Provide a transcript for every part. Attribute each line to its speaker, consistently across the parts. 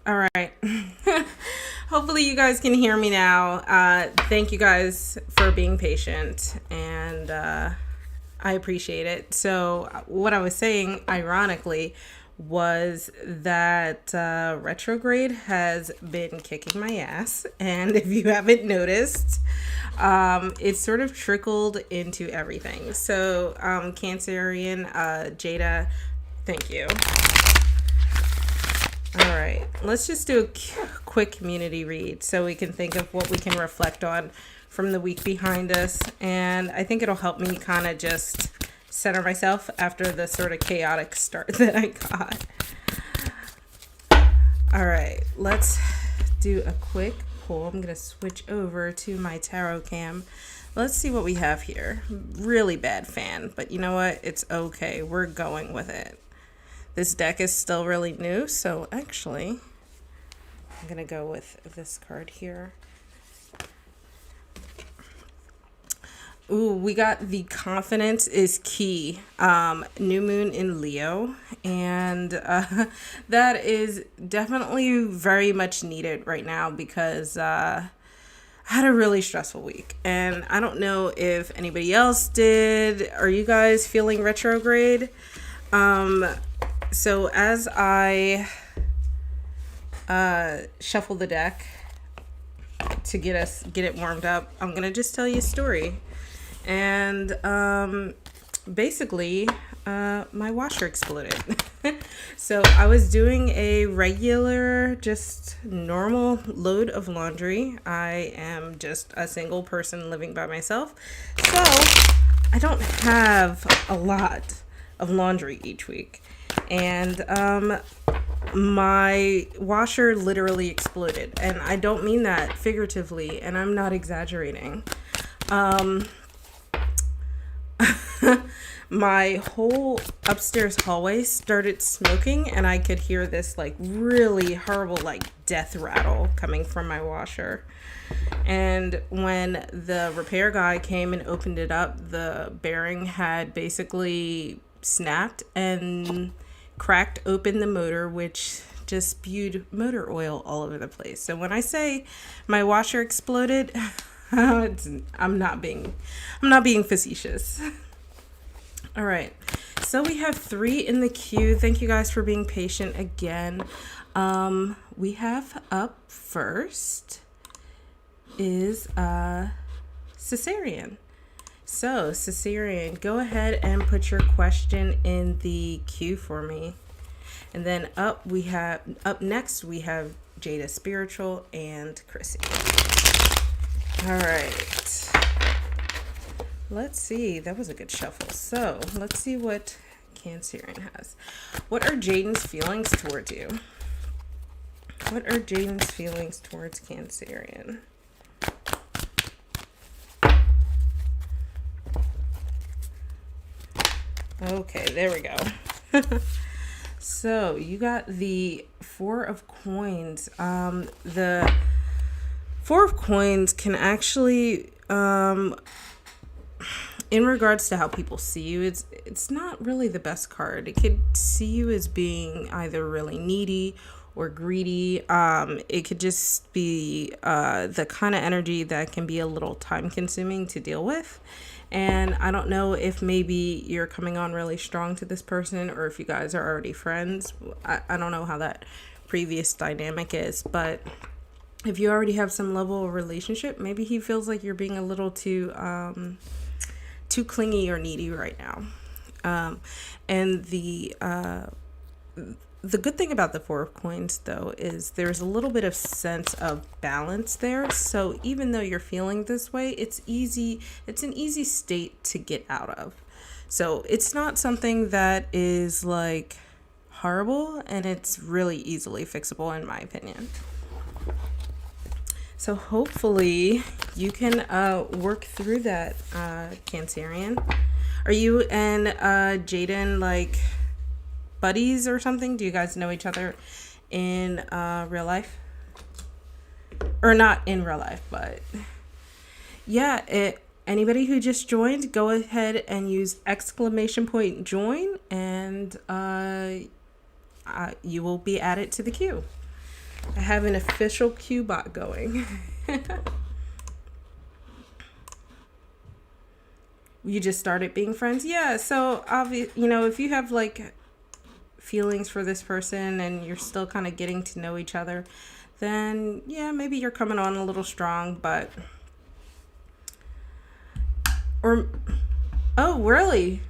Speaker 1: All right. Hopefully you guys can hear me now. Thank you guys for being patient, and I appreciate it. So what I was saying, ironically, was that retrograde has been kicking my ass. And if you haven't noticed, it's sort of trickled into everything. So Cancerian, Jada, thank you. All right, let's just do a quick community read so we can think of what we can reflect on from the week behind us. And I think it'll help me kind of just center myself after the sort of chaotic start that I got. All right, let's do a quick pull. I'm going to switch over to my tarot cam. Let's see what we have here. Really bad fan, but you know what? It's okay. We're going with it. This deck is still really new, so actually, I'm going to go with this card here. Ooh, we got the confidence is key. New moon in Leo, and that is definitely very much needed right now because I had a really stressful week, and I don't know if anybody else did. Are you guys feeling retrograde? So as I shuffle the deck to get it warmed up, I'm gonna just tell you a story. And basically, my washer exploded. So I was doing a regular, just normal load of laundry. I am just a single person living by myself, so I don't have a lot of laundry each week. And my washer literally exploded, and I don't mean that figuratively, and I'm not exaggerating. My whole upstairs hallway started smoking, and I could hear this like really horrible like death rattle coming from my washer. And when the repair guy came and opened it up, the bearing had basically snapped and cracked open the motor, which just spewed motor oil all over the place. So when I say my washer exploded, I'm not being facetious. All right, so we have 3 in the queue. Thank you guys for being patient again. We have up first is Caesarean. So Caesarean, go ahead and put your question in the queue for me. And then up next we have Jada Spiritual and Chrissy. All right. Let's see. That was a good shuffle. So let's see what Cancerian has. What are Jaden's feelings towards you? What are Jaden's feelings towards Cancerian? Okay, there we go. So you got the 4 of Coins. The 4 of Coins can actually, in regards to how people see you, it's not really the best card. It could see you as being either really needy or greedy. It could just be the kind of energy that can be a little time consuming to deal with. And I don't know if maybe you're coming on really strong to this person or if you guys are already friends. I don't know how that previous dynamic is, but if you already have some level of relationship, maybe he feels like you're being a little too clingy or needy right now. And the good thing about the Four of Coins, though, is there's a little bit of sense of balance there. So even though you're feeling this way, it's an easy state to get out of. So it's not something that is like horrible, and it's really easily fixable in my opinion. So hopefully you can work through that, Cancerian. Are you and Jaden like buddies or something? Do you guys know each other in real life? Or not in real life, but yeah, anybody who just joined, go ahead and use !join and you will be added to the queue. I have an official queue bot going. You just started being friends? Yeah, so if you have like feelings for this person and you're still kind of getting to know each other, then yeah, maybe you're coming on a little strong, oh, really?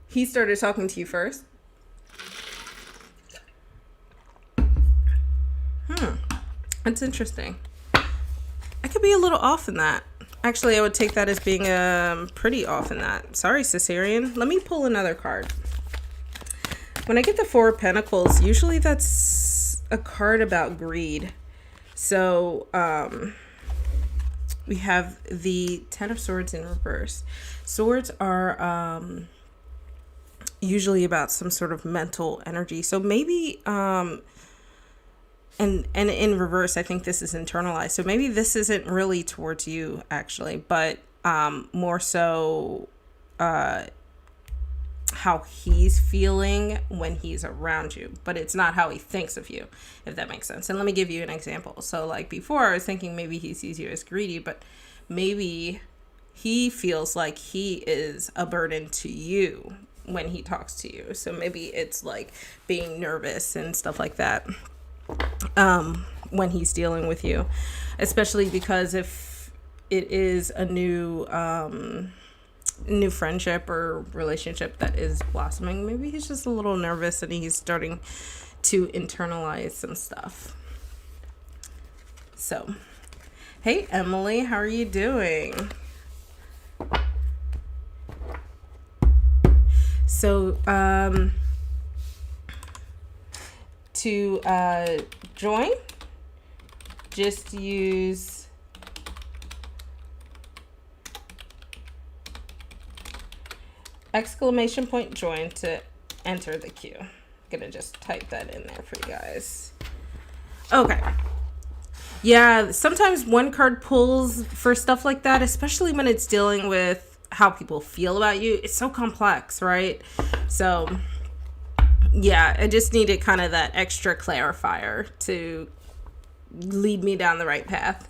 Speaker 1: He started talking to you first? That's interesting. I could be a little off in that. Actually, I would take that as being pretty off in that. Sorry, Caesarian. Let me pull another card. When I get the Four of Pentacles, usually that's a card about greed. So, we have the Ten of Swords in reverse. Swords are usually about some sort of mental energy. So maybe, and in reverse, I think this is internalized. So maybe this isn't really towards you, actually, but more so how he's feeling when he's around you. But it's not how he thinks of you, if that makes sense. And let me give you an example. So like before, I was thinking maybe he sees you as greedy, but maybe he feels like he is a burden to you when he talks to you. So maybe it's like being nervous and stuff like that. When he's dealing with you, especially because if it is a new friendship or relationship that is blossoming, maybe he's just a little nervous and he's starting to internalize some stuff. So, hey Emily, how are you doing? So, to join, just use !join to enter the queue. I'm gonna just type that in there for you guys. Okay. Yeah, sometimes one card pulls for stuff like that, especially when it's dealing with how people feel about you. It's so complex, right? So yeah, I just needed kind of that extra clarifier to lead me down the right path.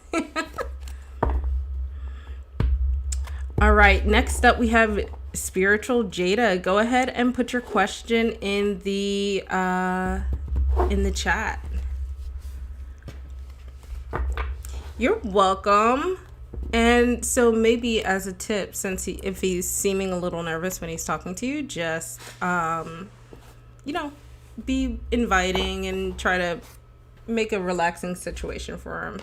Speaker 1: All right, next up we have Spiritual Jada. Go ahead and put your question in the chat. You're welcome. And so maybe as a tip, if he's seeming a little nervous when he's talking to you, just be inviting and try to make a relaxing situation for him.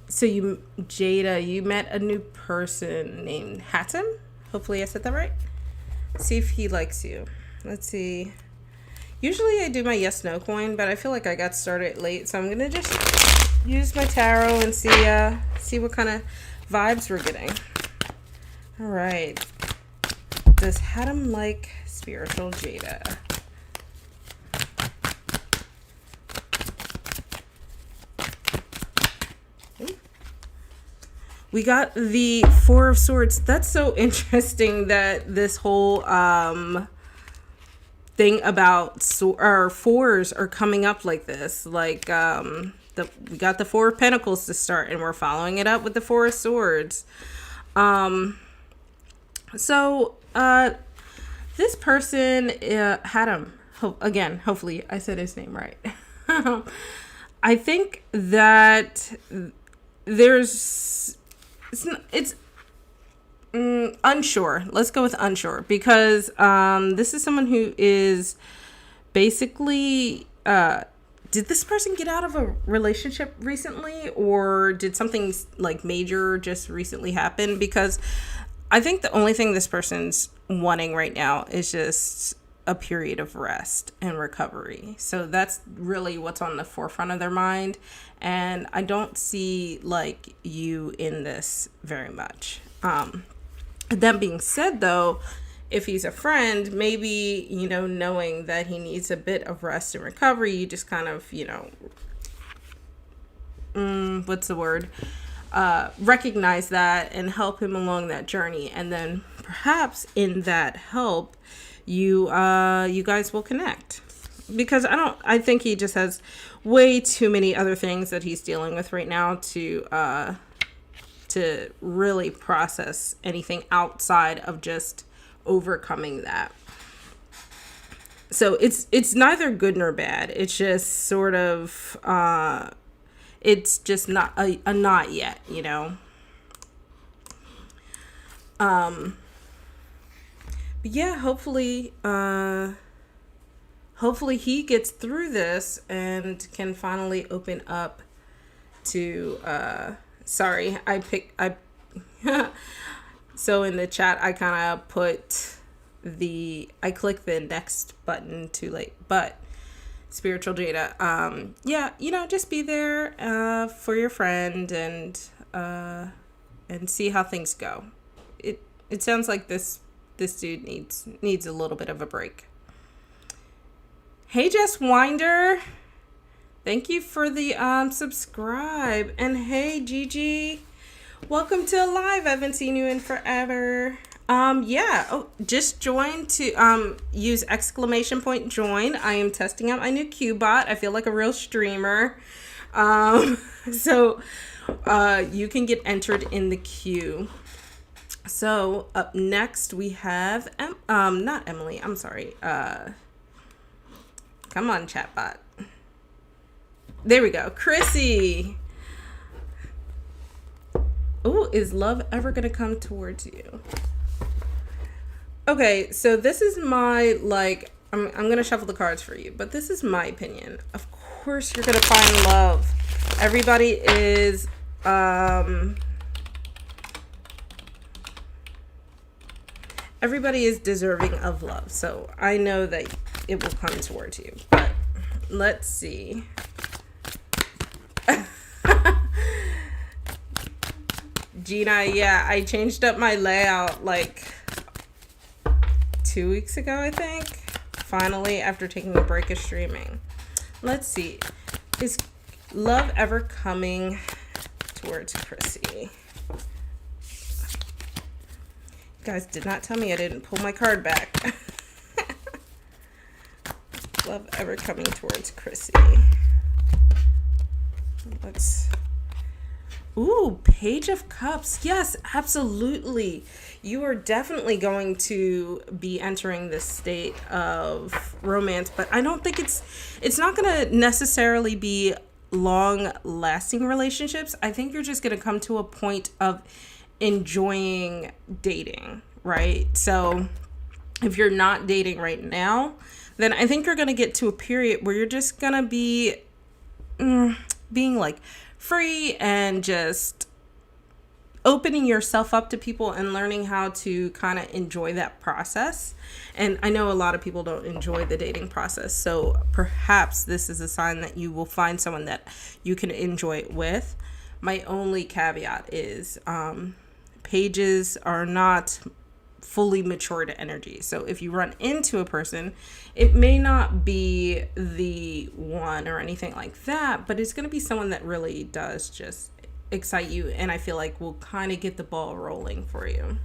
Speaker 1: So Jada, you met a new person named Hatton. Hopefully I said that right. See if he likes you. Let's see. Usually I do my yes/no coin, but I feel like I got started late, so I'm gonna just use my tarot and see what kind of vibes we're getting. All right. Does Hatton like Spiritual Jada? We got the Four of Swords. That's so interesting that this whole thing about fours are coming up like this. Like we got the Four of Pentacles to start, and we're following it up with the Four of Swords. So this person had him again. Hopefully, I said his name right. I think that it's unsure. Let's go with unsure, because this is someone who is basically did this person get out of a relationship recently, or did something like major just recently happen? Because I think the only thing this person's wanting right now is just a period of rest and recovery. So that's really what's on the forefront of their mind. And I don't see like you in this very much. That being said, though, if he's a friend, maybe, knowing that he needs a bit of rest and recovery, you just kind of, what's the word? Recognize that and help him along that journey. And then perhaps in that help, you guys will connect. Because I think he just has way too many other things that he's dealing with right now to really process anything outside of just overcoming that. So it's neither good nor bad. It's just sort of it's just not a not yet, But yeah, hopefully he gets through this and can finally open up to sorry, so in the chat I kind of I clicked the next button too late, but spiritual Jada, just be there for your friend and see how things go. It sounds like this dude needs a little bit of a break. Hey, Jess Winder, thank you for the subscribe. And hey, Gigi, welcome to Live. I haven't seen you in forever. Just join to use !join. I am testing out my new Q-bot. I feel like a real streamer. So you can get entered in the queue. So up next we have not Emily, I'm sorry. Come on, chatbot. There we go. Chrissy. Ooh, is love ever gonna come towards you? Okay, so this is my, I'm gonna shuffle the cards for you, but this is my opinion. Of course you're gonna find love. Everybody is, everybody is deserving of love, so I know that it will come towards you, but let's see. Gina, yeah, I changed up my layout 2 weeks ago, I think. Finally, after taking a break of streaming. Let's see. Is love ever coming towards Chrissy? You guys did not tell me I didn't pull my card back. Love ever coming towards Chrissy? Ooh, Page of Cups. Yes, absolutely. You are definitely going to be entering this state of romance, but I don't think it's not going to necessarily be long-lasting relationships. I think you're just going to come to a point of enjoying dating, right? So if you're not dating right now, then I think you're going to get to a period where you're just going to be being free and just opening yourself up to people and learning how to kind of enjoy that process. And I know a lot of people don't enjoy the dating process, so perhaps this is a sign that you will find someone that you can enjoy it with. My only caveat is pages are not fully matured energy. So if you run into a person, it may not be the one or anything like that, but it's going to be someone that really does just excite you, and I feel like will kind of get the ball rolling for you.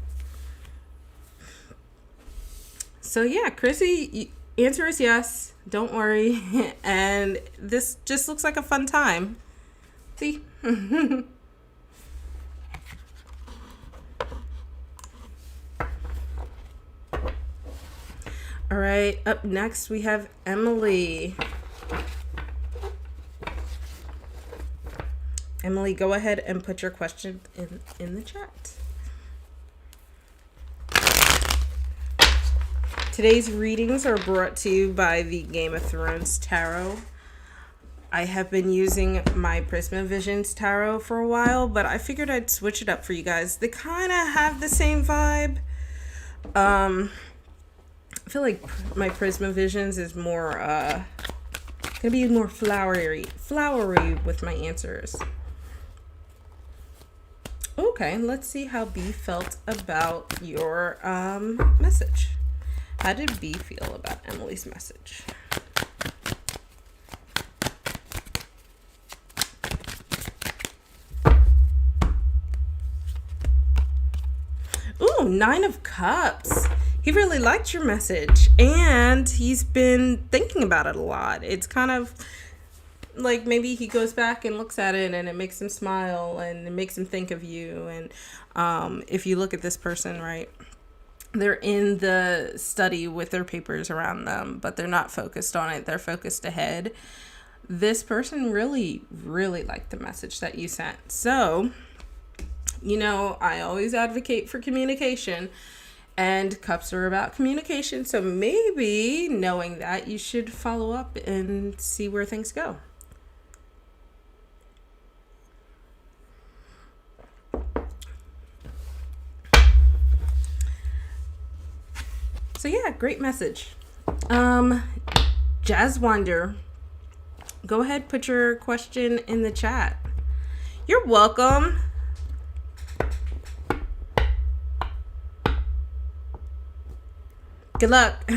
Speaker 1: So yeah, Chrissy, answer is yes. Don't worry. And this just looks like a fun time. See? All right, up next we have Emily. Emily, go ahead and put your question in the chat. Today's readings are brought to you by the Game of Thrones Tarot. I have been using my Prisma Visions Tarot for a while, but I figured I'd switch it up for you guys. They kind of have the same vibe. I feel like my Prisma Visions is more, gonna be more flowery with my answers. Okay, let's see how B felt about your message. How did B feel about Emily's message? Ooh, 9 of Cups. He really liked your message, and he's been thinking about it a lot. It's kind of like maybe he goes back and looks at it, and it makes him smile, and it makes him think of you. And if you look at this person, right, they're in the study with their papers around them, but they're not focused on it. They're focused ahead. This person really, really liked the message that you sent. So, you know, I always advocate for communication. And cups are about communication. So maybe knowing that, you should follow up and see where things go. So yeah, great message. Jazz Wonder, go ahead, put your question in the chat. You're welcome. Good luck.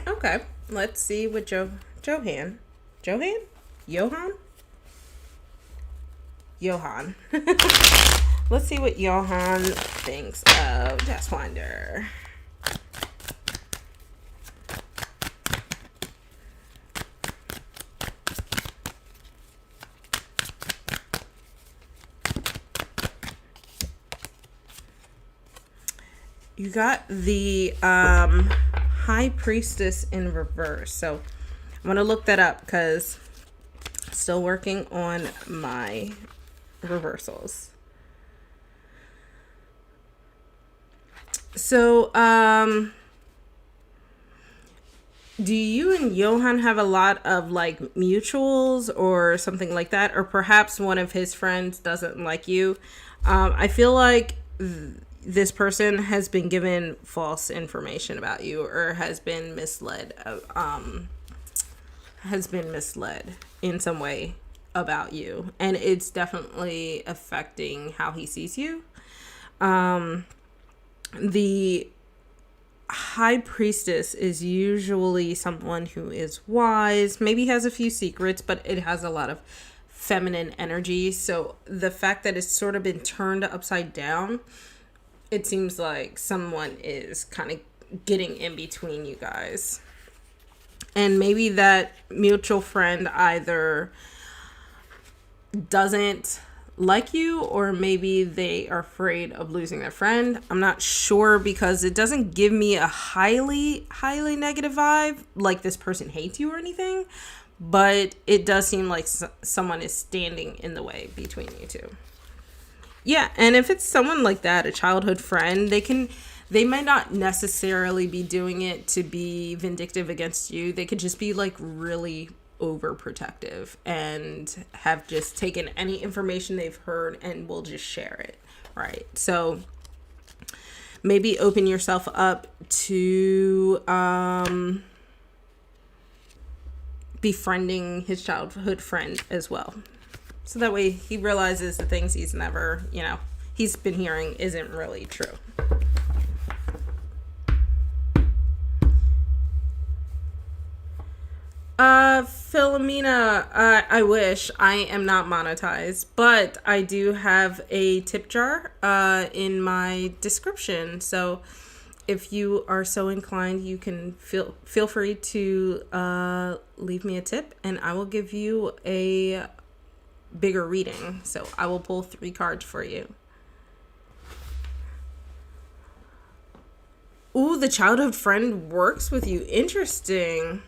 Speaker 1: Okay, let's see what Johan. Let's see what Johan thinks of Jazz Wonder. You got the High Priestess in reverse. So I'm going to look that up because I'm still working on my reversals. So, do you and Johan have a lot of like mutuals or something like that? Or perhaps one of his friends doesn't like you? I feel like this person has been given false information about you or has been misled in some way about you, and it's definitely affecting how he sees you. The High Priestess is usually someone who is wise, maybe has a few secrets, but it has a lot of feminine energy. So the fact that it's sort of been turned upside down, it seems like someone is kind of getting in between you guys. And maybe that mutual friend either doesn't like you or maybe they are afraid of losing their friend. I'm not sure because it doesn't give me a highly negative vibe like this person hates you or anything. But it does seem like someone is standing in the way between you two. Yeah, and if it's someone like that, a childhood friend, they can they might not necessarily be doing it to be vindictive against you. They could just be like really overprotective and have just taken any information they've heard and will just share it, right? So maybe open yourself up to befriending his childhood friend as well. So that way he realizes the things he's never, he's been hearing isn't really true. Philomena, I wish. I am not monetized, but I do have a tip jar in my description. So if you are so inclined, you can feel free to leave me a tip, and I will give you a bigger reading. So I will pull 3 cards for you. Ooh, the childhood friend works with you. Interesting.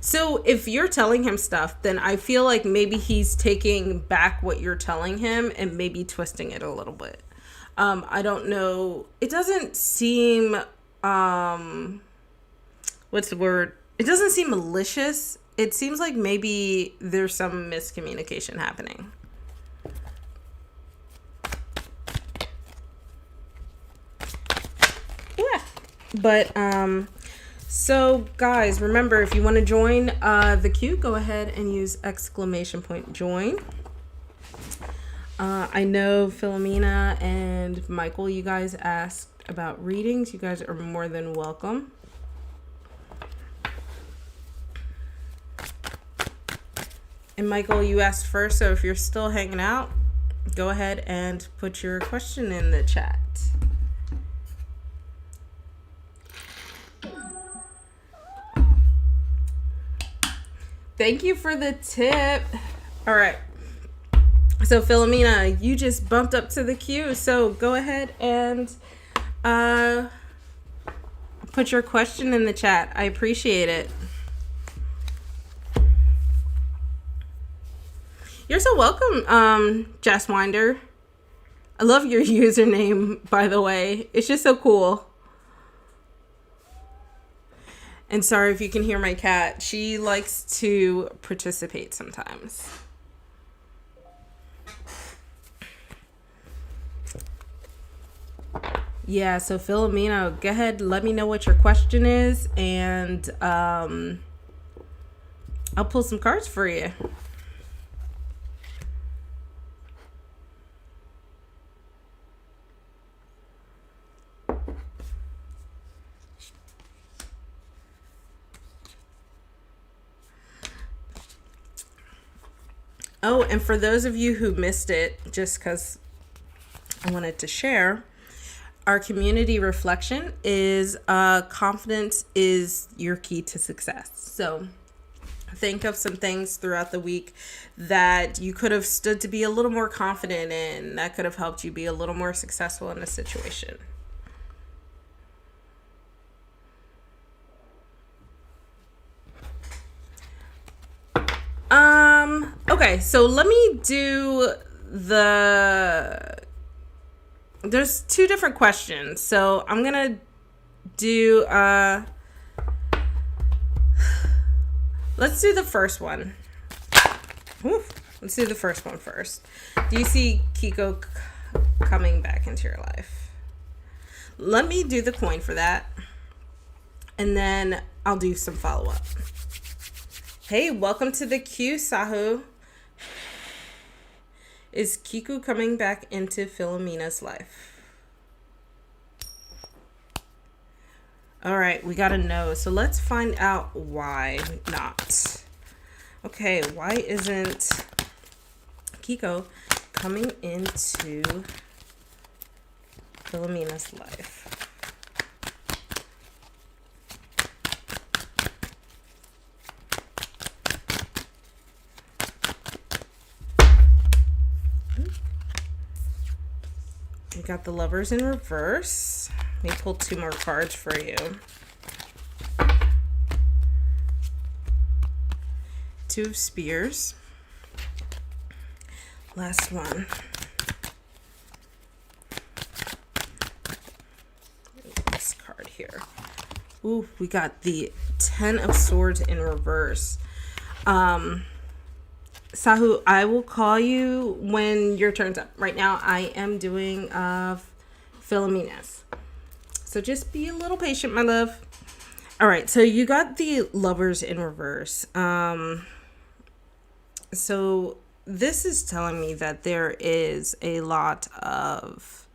Speaker 1: So if you're telling him stuff, then I feel like maybe he's taking back what you're telling him and maybe twisting it a little bit. I don't know. It doesn't seem, what's the word? It doesn't seem malicious. It seems like maybe there's some miscommunication happening. Yeah. But, so guys, remember, if you want to join the queue, go ahead and use !join. I know Philomena and Michael, you guys asked about readings. You guys are more than welcome. And Michael, you asked first, so if you're still hanging out, go ahead and put your question in the chat. Thank you for the tip. All right. So Philomena, you just bumped up to the queue. So go ahead and put your question in the chat. I appreciate it. You're so welcome, Jazzwinder. I love your username, by the way. It's just so cool. And sorry if you can hear my cat. She likes to participate sometimes. Yeah, so Philomena, go ahead, let me know what your question is, and I'll pull some cards for you. Oh, and for those of you who missed it, just because I wanted to share, our community reflection is confidence is your key to success. So think of some things throughout the week that you could have stood to be a little more confident in, that could have helped you be a little more successful in a situation. Okay, so let me do there's 2 different questions. So I'm going to do, let's do the first one. Let's do the first one first. Do you see Kiko coming back into your life? Let me do the coin for that, and then I'll do some follow-up. Hey, welcome to the queue, Sahu. Is Kiku coming back into Philomena's life? All right, we gotta know. So let's find out why not. Okay, why isn't Kiko coming into Philomena's life? We got the Lovers in reverse. Let me pull 2 more cards for you. 2 of Spears. Last one. here. Ooh, we got the 10 of Swords in reverse. Sahu, I will call you when your turn's up. Right now, I am doing Philomena's. So just be a little patient, my love. All right, so you got the Lovers in reverse. So this is telling me that there is a lot of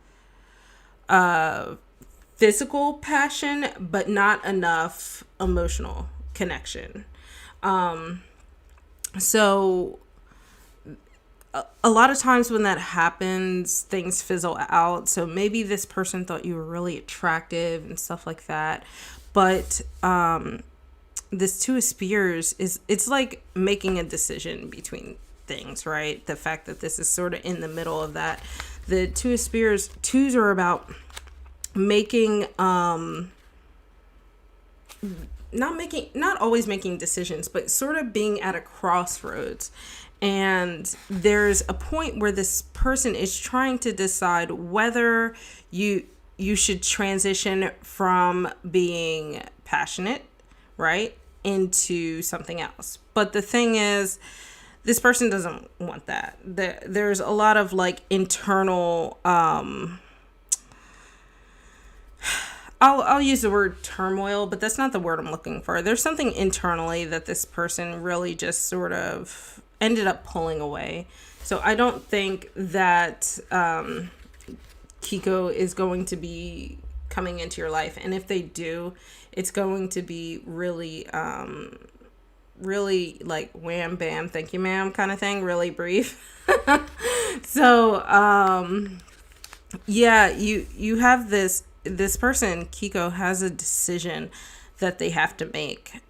Speaker 1: physical passion, but not enough emotional connection. So a lot of times when that happens, things fizzle out. So maybe this person thought you were really attractive and stuff like that. But this Two of Spears it's like making a decision between things, right? The fact that this is sort of in the middle of that. The Two of Spears, twos are about making not always making decisions, but sort of being at a crossroads. And there's a point where this person is trying to decide whether you should transition from being passionate, right, into something else. But the thing is, this person doesn't want that. There's a lot of like internal I'll use the word turmoil, but that's not the word I'm looking for. There's something internally that this person really just sort of ended up pulling away. So I don't think that Kiko is going to be coming into your life. And if they do, it's going to be really, really like wham, bam, thank you, ma'am kind of thing. Really brief. So, yeah, you have this person, Kiko, has a decision that they have to make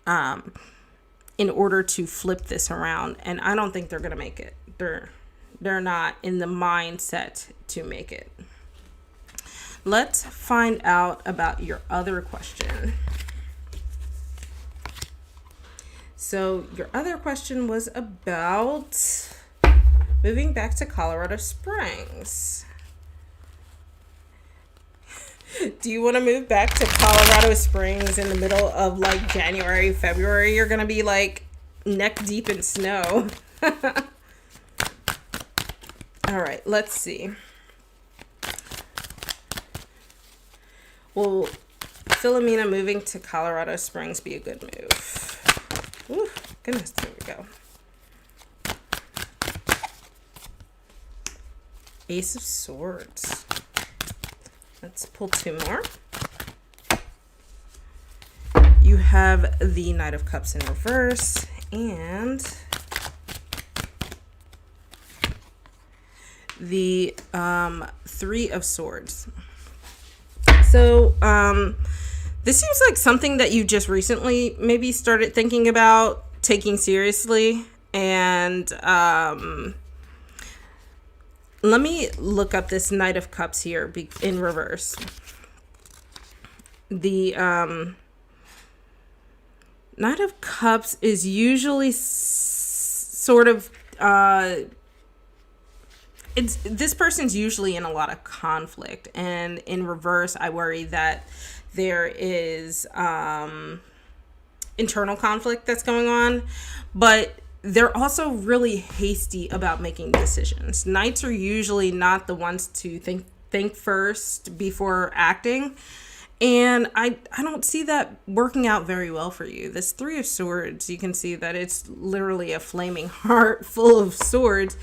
Speaker 1: in order to flip this around. And I don't think they're going to make it. They're not in the mindset to make it. Let's find out about your other question. So your other question was about moving back to Colorado Springs. Do you want to move back to Colorado Springs in the middle of like January, February? You're going to be like neck deep in snow. All right, let's see. Will Philomena moving to Colorado Springs be a good move? Ooh, goodness, there we go. Ace of Swords. Let's pull two more. You have the Knight of Cups in reverse and the Three of Swords. So this seems like something that you just recently maybe started thinking about taking seriously. And let me look up this Knight of Cups here in reverse. The Knight of Cups is usually sort of this person's usually in a lot of conflict, and in reverse I worry that there is internal conflict that's going on, but they're also really hasty about making decisions. Knights are usually not the ones to think first before acting. And I don't see that working out very well for you. This Three of Swords, you can see that it's literally a flaming heart full of swords.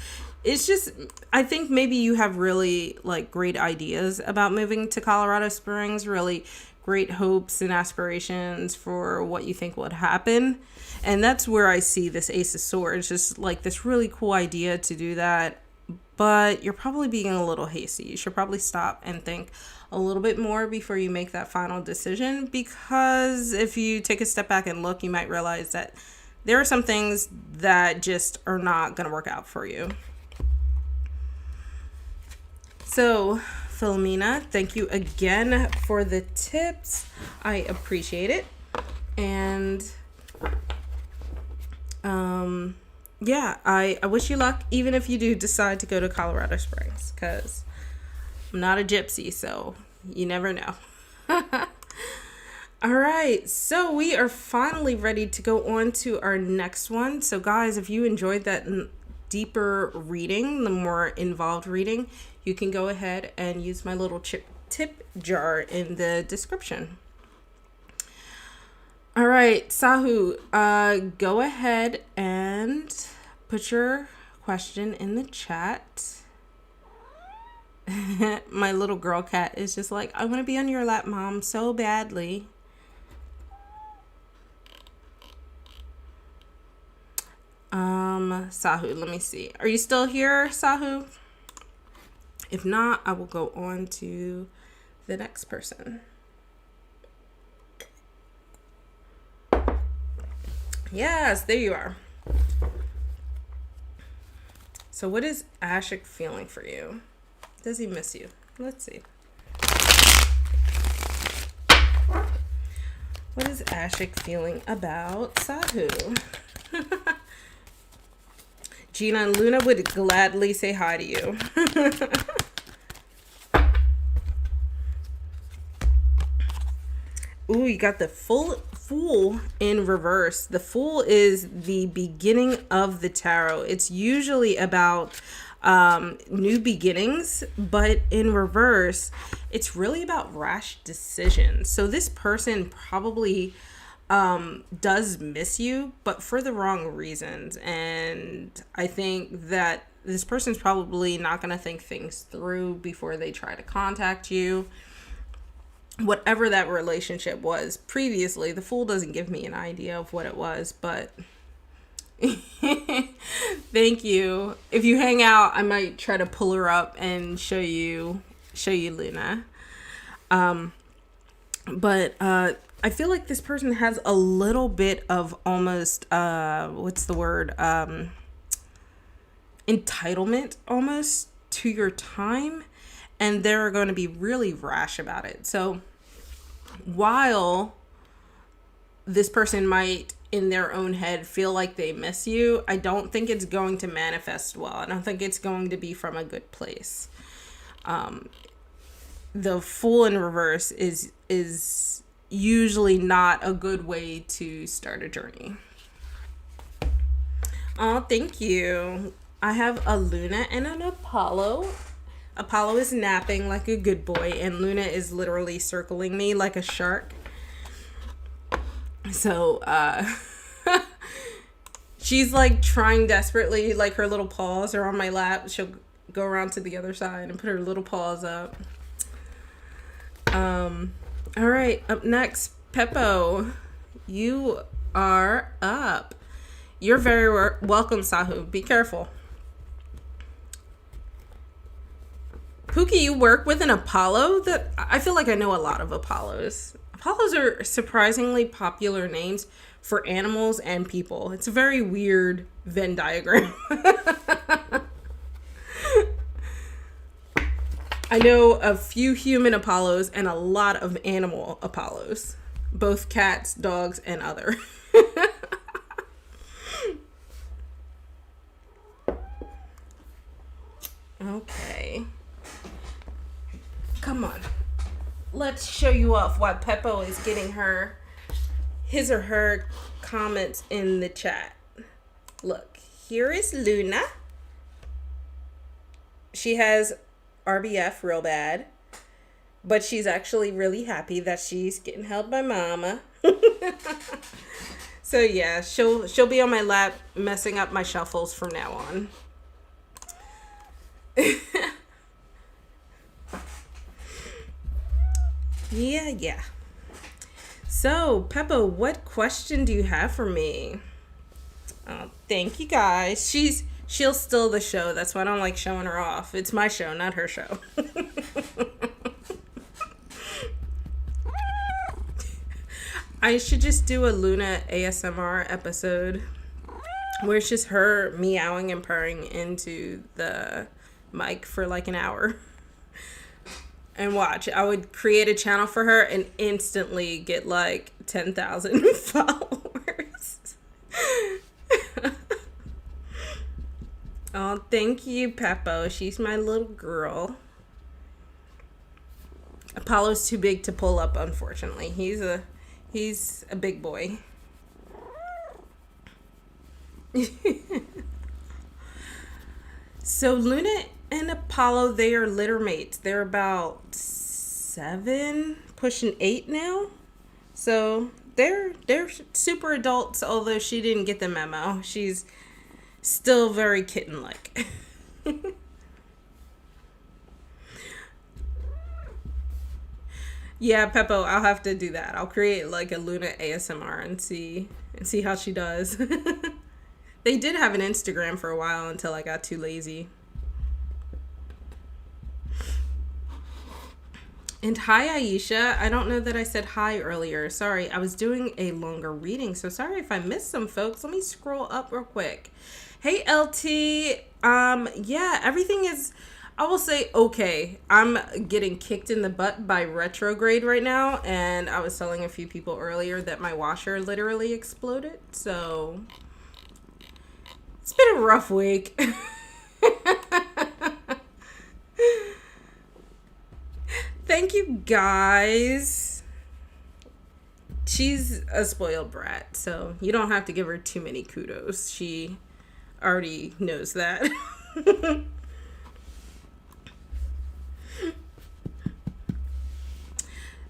Speaker 1: It's just, I think maybe you have really like great ideas about moving to Colorado Springs, really great hopes and aspirations for what you think would happen. And that's where I see this Ace of Swords, just like this really cool idea to do that. But you're probably being a little hasty. You should probably stop and think a little bit more before you make that final decision. Because if you take a step back and look, you might realize that there are some things that just are not going to work out for you. So, Philomena, thank you again for the tips. I appreciate it. And yeah, I wish you luck, even if you do decide to go to Colorado Springs, because I'm not a gypsy, so you never know. All right, so we are finally ready to go on to our next one. So, guys, if you enjoyed that deeper reading, the more involved reading, you can go ahead and use my little tip jar in the description. All right, Sahu, go ahead and put your question in the chat. My little girl cat is just like, I want to be on your lap, Mom, so badly. Sahu, let me see. Are you still here, Sahu? If not, I will go on to the next person. Yes, there you are. So what is Ashik feeling for you? Does he miss you? Let's see. What is Ashik feeling about Sahu? Gina and Luna would gladly say hi to you. Ooh, you got the Fool in reverse. The Fool is the beginning of the tarot. It's usually about new beginnings, but in reverse, it's really about rash decisions. So this person probably does miss you, but for the wrong reasons. And I think that this person's probably not going to think things through before they try to contact you. Whatever that relationship was previously, the Fool doesn't give me an idea of what it was, but thank you. If you hang out, I might try to pull her up and show you Luna. But I feel like this person has a little bit of almost what's the word? Entitlement almost to your time, and they're going to be really rash about it. So while this person might in their own head feel like they miss you, I don't think it's going to manifest well. I don't think it's going to be from a good place. The Fool in reverse is usually not a good way to start a journey. Oh, thank you. I have a Luna and an Apollo. Apollo is napping like a good boy, and Luna is literally circling me like a shark. So, she's like trying desperately, like her little paws are on my lap. She'll go around to the other side and put her little paws up. All right, up next, Peppo, you are up. You're very welcome, Sahu. Be careful. Pookie, you work with an Apollo? That I feel like I know a lot of Apollos. Apollos are surprisingly popular names for animals and people. It's a very weird Venn diagram. I know a few human Apollos and a lot of animal Apollos. Both cats, dogs, and other. Okay. Come on. Let's show you off why Peppo is getting his or her comments in the chat. Look, here is Luna. She has RBF real bad, but she's actually really happy that she's getting held by Mama. So yeah, she'll be on my lap messing up my shuffles from now on. Yeah. So, Peppo, what question do you have for me? Thank you, guys. She'll steal the show. That's why I don't like showing her off. It's my show, not her show. I should just do a Luna ASMR episode where it's just her meowing and purring into the mic for like an hour. And watch, I would create a channel for her and instantly get like 10,000 followers. Oh, thank you, Peppo. She's my little girl. Apollo's too big to pull up, unfortunately. He's He's a big boy. So Luna and Apollo, they are litter mates. They're about 7, pushing 8 now. So they're super adults, although she didn't get the memo. She's still very kitten-like. Yeah, Peppo, I'll have to do that. I'll create like a Luna ASMR and see how she does. They did have an Instagram for a while until I got too lazy. And hi, Aisha. I don't know that I said hi earlier. Sorry, I was doing a longer reading, so sorry if I missed some folks. Let me scroll up real quick. Hey, LT. Yeah, everything is, I will say, okay. I'm getting kicked in the butt by retrograde right now, and I was telling a few people earlier that my washer literally exploded, so it's been a rough week. Thank you, guys. She's a spoiled brat, so you don't have to give her too many kudos. She already knows that.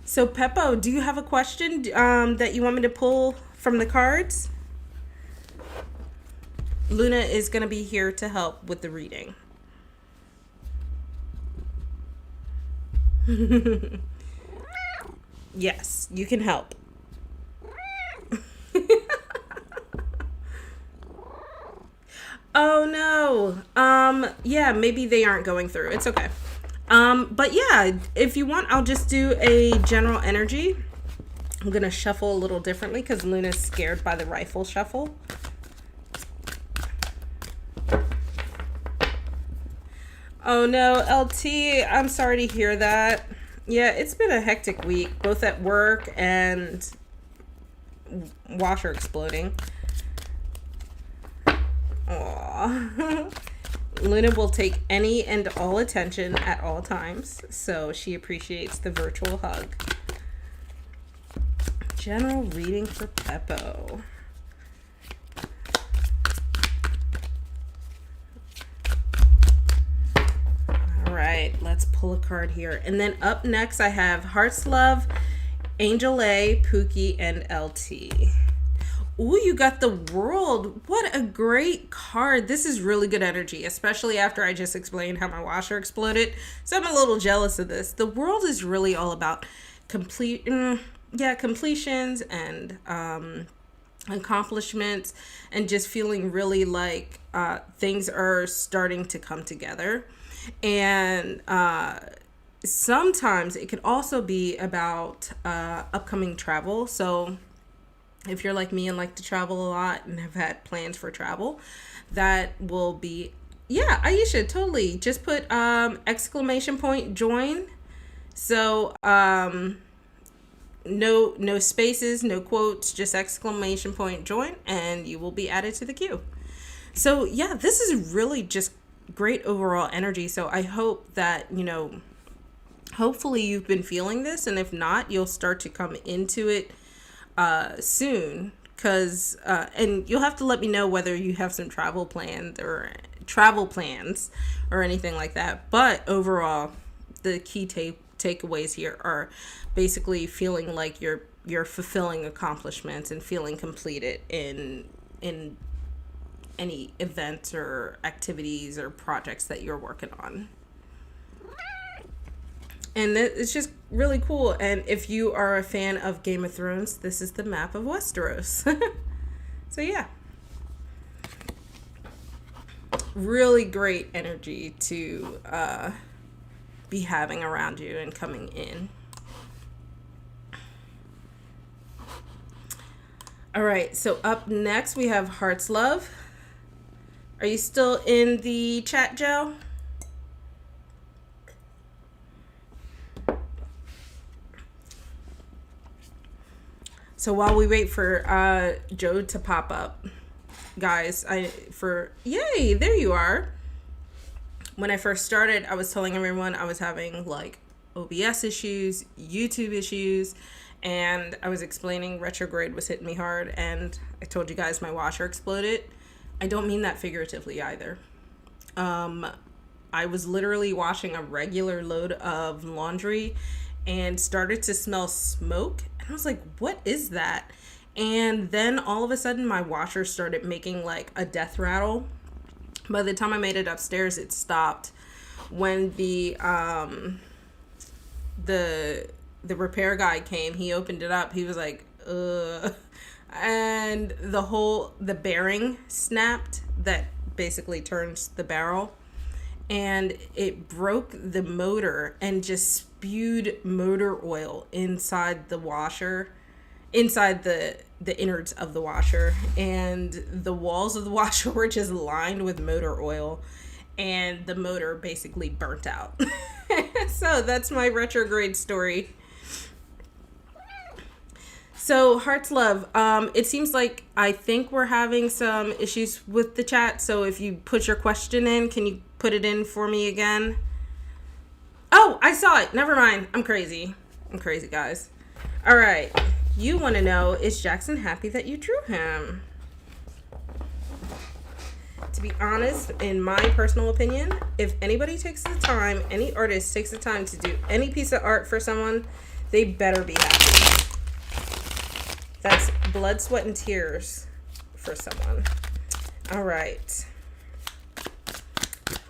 Speaker 1: So, Peppo, do you have a question that you want me to pull from the cards? Luna is going to be here to help with the reading. Yes, you can help. Oh no. Yeah, maybe they aren't going through. It's okay. But yeah, if you want, I'll just do a general energy. I'm gonna shuffle a little differently because Luna's scared by the rifle shuffle. Oh no, LT, I'm sorry to hear that. Yeah, it's been a hectic week, both at work and washer exploding. Aww. Luna will take any and all attention at all times, so she appreciates the virtual hug. General reading for Peppo. All right, let's pull a card here. And then up next, I have Heart's Love, Angel A, Pookie, and LT. Ooh, you got the World. What a great card. This is really good energy, especially after I just explained how my washer exploded. So I'm a little jealous of this. The World is really all about completions and accomplishments and just feeling really like things are starting to come together. And sometimes it could also be about upcoming travel. So if you're like me and like to travel a lot and have had plans for travel, that will be, yeah, Aisha, totally. Just put exclamation point join. So no spaces, no quotes, just exclamation point join, and you will be added to the queue. So yeah, this is really just great overall energy. So I hope that, hopefully you've been feeling this, and if not, you'll start to come into it soon, because and you'll have to let me know whether you have some travel plans or anything like that. But overall, the key takeaways here are basically feeling like you're fulfilling accomplishments and feeling completed in any events or activities or projects that you're working on. And it's just really cool. And if you are a fan of Game of Thrones, this is the map of Westeros. So yeah. Really great energy to be having around you and coming in. All right, so up next we have Heart's Love. Are you still in the chat, Joe? So while we wait for Joe to pop up, guys, yay, there you are. When I first started, I was telling everyone I was having like OBS issues, YouTube issues, and I was explaining retrograde was hitting me hard, and I told you guys my washer exploded. I don't mean that figuratively either. I was literally washing a regular load of laundry and started to smell smoke. And I was like, what is that? And then all of a sudden my washer started making like a death rattle. By the time I made it upstairs, it stopped. When the repair guy came, he opened it up. He was like, ugh. And the bearing snapped that basically turns the barrel. And it broke the motor and just spewed motor oil inside the washer, inside the innards of the washer. And the walls of the washer were just lined with motor oil. And the motor basically burnt out. So that's my retrograde story. So, Heart's Love, it seems like I think we're having some issues with the chat. So if you put your question in, can you put it in for me again? Oh, I saw it. Never mind. I'm crazy. I'm crazy, guys. All right. You want to know, is Jackson happy that you drew him? To be honest, in my personal opinion, if anybody takes the time, any artist takes the time to do any piece of art for someone, they better be happy. That's blood, sweat, and tears for someone. All right.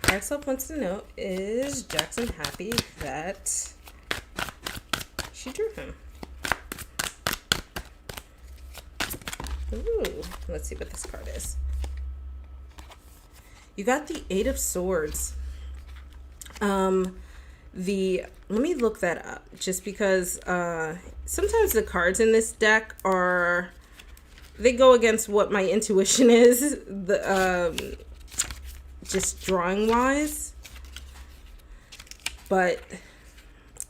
Speaker 1: Heart's Love wants to know, is Jackson happy that she drew him? Ooh, let's see what this card is. You got the Eight of Swords. Let me look that up, just because sometimes the cards in this deck they go against what my intuition is, just drawing wise. But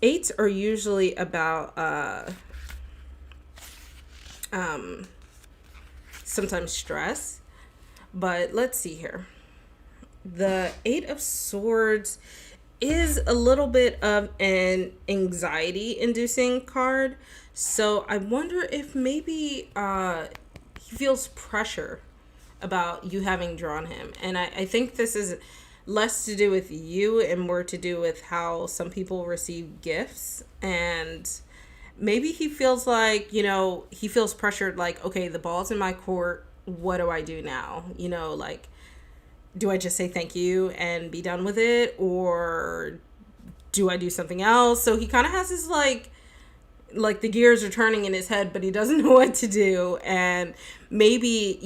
Speaker 1: eights are usually about sometimes stress. But let's see here. The Eight of Swords is a little bit of an anxiety-inducing card. So I wonder if maybe he feels pressure about you having drawn him. And I think this is less to do with you and more to do with how some people receive gifts. And maybe he feels like, he feels pressured, like, okay, the ball's in my court. What do I do now? Like, do I just say thank you and be done with it? Or do I do something else? So he kind of has this like the gears are turning in his head, but he doesn't know what to do. And maybe,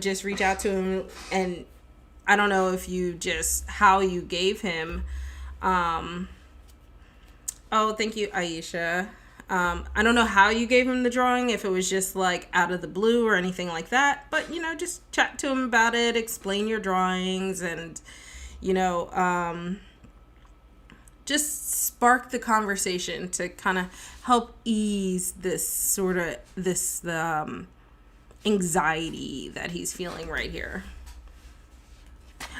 Speaker 1: just reach out to him. And I don't know if how you gave him. Oh, thank you, Aisha. I don't know how you gave him the drawing, if it was just like out of the blue or anything like that, but just chat to him about it, explain your drawings, and just spark the conversation to kind of help ease this anxiety that he's feeling right here.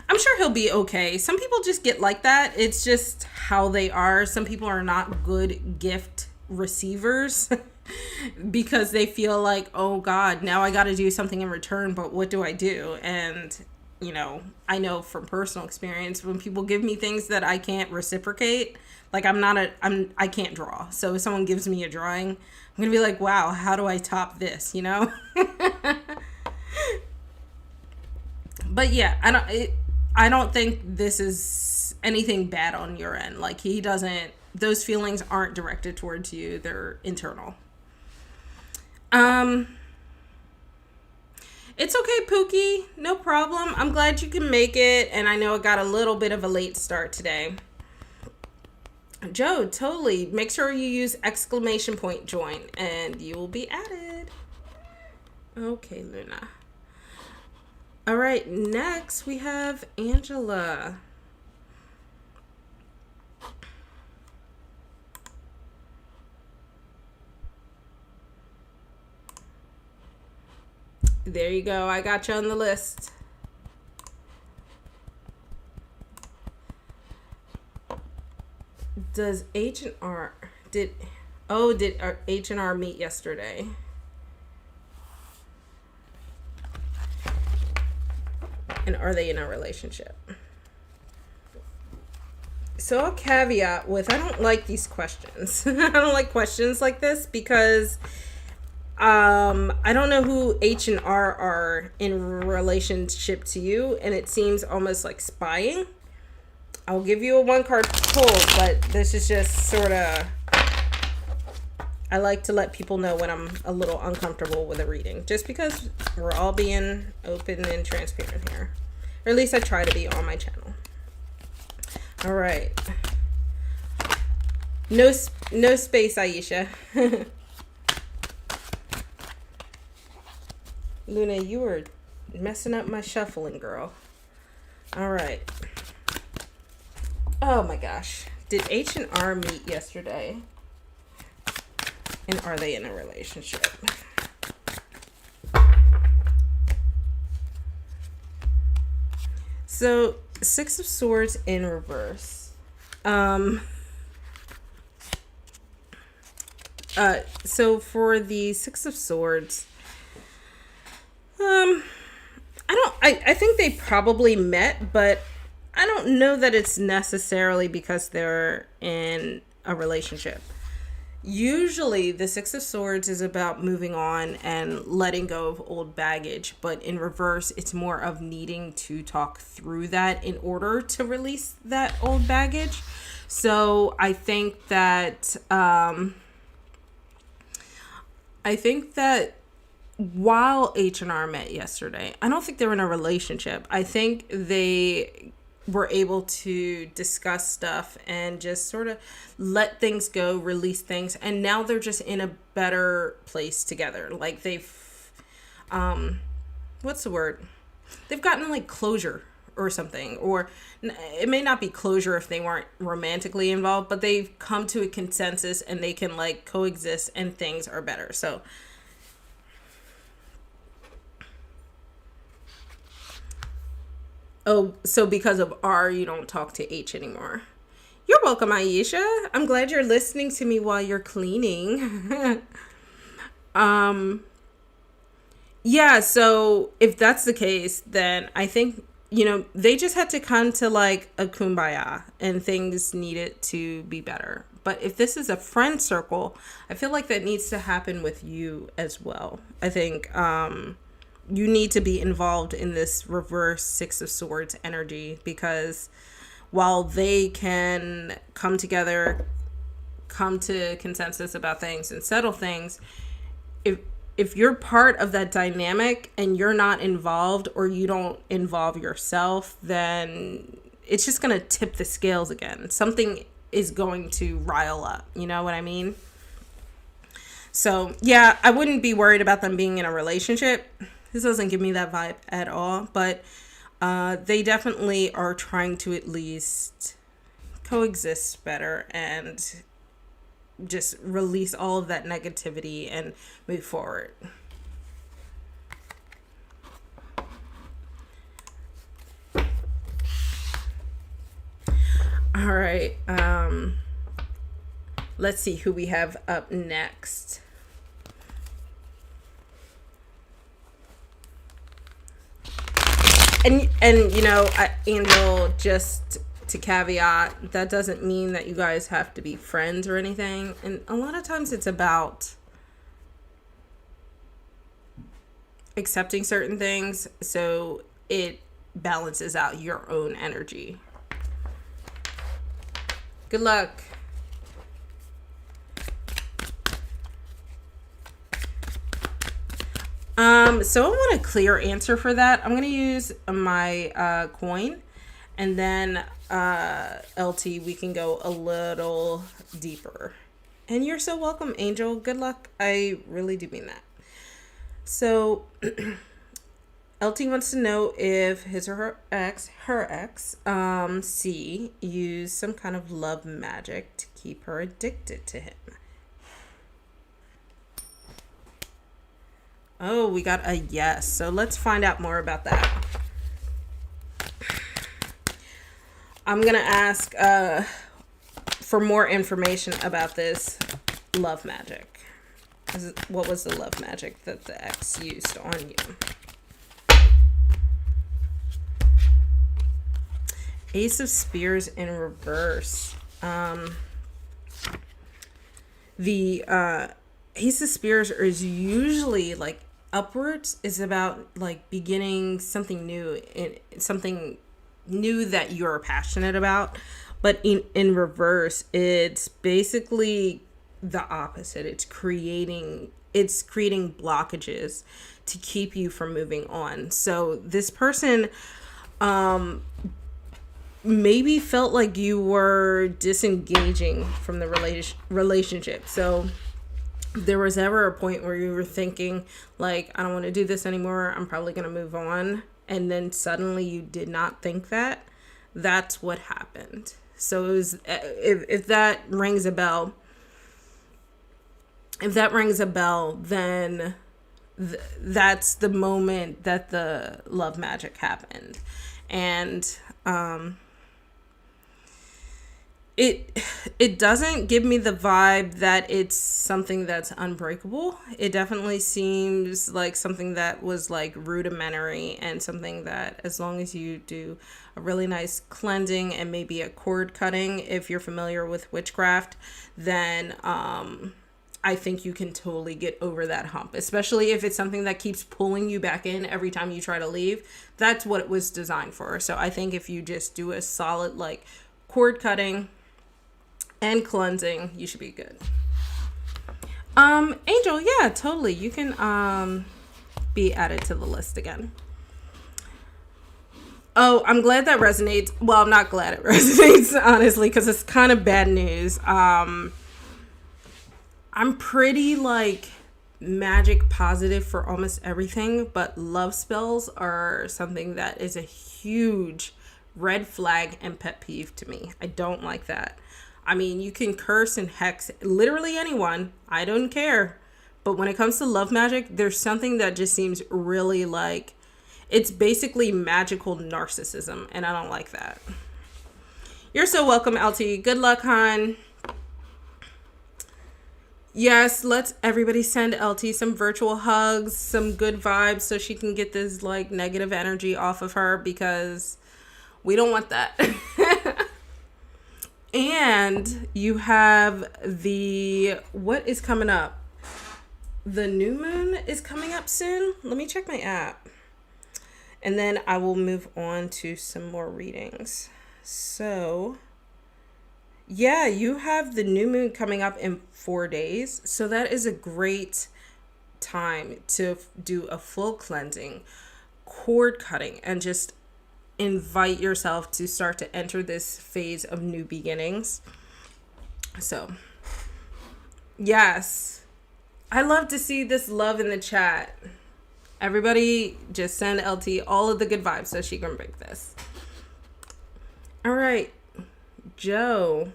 Speaker 1: I'm sure he'll be okay. Some people just get like that. It's just how they are. Some people are not good gift receivers because they feel like, oh God, now I got to do something in return, but what do I do? And I know from personal experience, when people give me things that I can't reciprocate, like I can't draw. So if someone gives me a drawing, I'm gonna be like, wow, how do I top this? But yeah, I don't think this is anything bad on your end. Like, those feelings aren't directed towards you. They're internal. It's okay, Pookie. No problem. I'm glad you can make it. And I know it got a little bit of a late start today. Joe, totally. Make sure you use ! join and you will be added. Okay, Luna. All right, next we have Angela. There you go. I got you on the list. Does H and R Oh, did H&R meet yesterday? And are they in a relationship? So I'll caveat with, I don't like these questions. I don't like questions like this because I don't know who H and R are in relationship to you, and it seems almost like spying. I'll give you a one card pull, but this is just sort of, I like to let people know when I'm a little uncomfortable with a reading, just because we're all being open and transparent here. Or at least I try to be on my channel. All right. No space, Aisha. Luna, you were messing up my shuffling, girl. All right. Oh my gosh. Did H and R meet yesterday? And are they in a relationship? So, Six of Swords in reverse. So for the Six of Swords, I think they probably met, but I don't know that it's necessarily because they're in a relationship. Usually the Six of Swords is about moving on and letting go of old baggage, but in reverse, it's more of needing to talk through that in order to release that old baggage. So I think that while H&R met yesterday, I don't think they were in a relationship. I think they were able to discuss stuff and just sort of let things go, release things, and now they're just in a better place together. Like they've what's the word? They've gotten like closure or something, or it may not be closure if they weren't romantically involved, but they've come to a consensus and they can like coexist and things are better. So oh, so because of R, you don't talk to H anymore. You're welcome, Aisha. I'm glad you're listening to me while you're cleaning. Yeah, so if that's the case, then I think, they just had to come to like a kumbaya and things needed to be better. But if this is a friend circle, I feel like that needs to happen with you as well. I think, you need to be involved in this reverse Six of Swords energy, because while they can come together, come to consensus about things and settle things, if you're part of that dynamic and you're not involved, or you don't involve yourself, then it's just going to tip the scales again. Something is going to rile up. You know what I mean? So yeah, I wouldn't be worried about them being in a relationship. This doesn't give me that vibe at all, but they definitely are trying to at least coexist better and just release all of that negativity and move forward. All right. Let's see who we have up next. And Angel, just to caveat, that doesn't mean that you guys have to be friends or anything. And a lot of times it's about accepting certain things so it balances out your own energy. Good luck. So I want a clear answer for that. I'm going to use my coin, and then LT, we can go a little deeper. And you're so welcome, Angel. Good luck. I really do mean that. So LT wants to know if his or her ex, C, used some kind of love magic to keep her addicted to him. Oh, we got a yes. So let's find out more about that. I'm going to ask for more information about this love magic. What was the love magic that the ex used on you? Ace of Spears in reverse. The Ace of Spears is usually like upwards, is about like beginning something new, something new that you're passionate about. But in reverse, it's basically the opposite. It's creating blockages to keep you from moving on. So this person maybe felt like you were disengaging from the relationship. So there was ever a point where you were thinking like, I don't want to do this anymore, I'm probably going to move on, and then suddenly you did not think that. That's what happened. So it was, if that rings a bell, then that's the moment that the love magic happened. And it doesn't give me the vibe that it's something that's unbreakable. It definitely seems like something that was like rudimentary, and something that, as long as you do a really nice cleansing and maybe a cord cutting, if you're familiar with witchcraft, then I think you can totally get over that hump, especially if it's something that keeps pulling you back in every time you try to leave. That's what it was designed for. So I think if you just do a solid like cord cutting and cleansing, you should be good. Angel, yeah, totally. You can be added to the list again. Oh, I'm glad that resonates. Well, I'm not glad it resonates, honestly, because it's kind of bad news. I'm pretty like magic positive for almost everything, but love spells are something that is a huge red flag and pet peeve to me. I don't like that. I mean, you can curse and hex literally anyone. I don't care. But when it comes to love magic, there's something that just seems really like, it's basically magical narcissism, and I don't like that. You're so welcome, LT. Good luck, hon. Yes, let's everybody send LT some virtual hugs, some good vibes, so she can get this like negative energy off of her, because we don't want that. And you have what is coming up? The new moon is coming up soon. Let me check my app. And then I will move on to some more readings. So, yeah, you have the new moon coming up in 4 days. So that is a great time to do a full cleansing, cord cutting, and just invite yourself to start to enter this phase of new beginnings. So, yes, I love to see this love in the chat. Everybody just send LT all of the good vibes so she can break this. All right, Joe.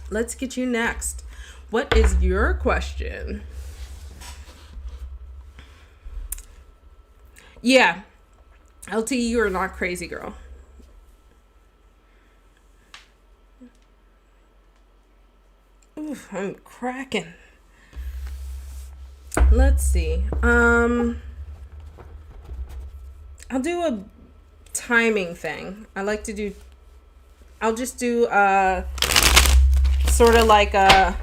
Speaker 1: Let's get you next. What is your question? Yeah, LT, you are not crazy, girl. Ooh, I'm cracking. Let's see. I'll do a timing thing. I'll just do sort of like a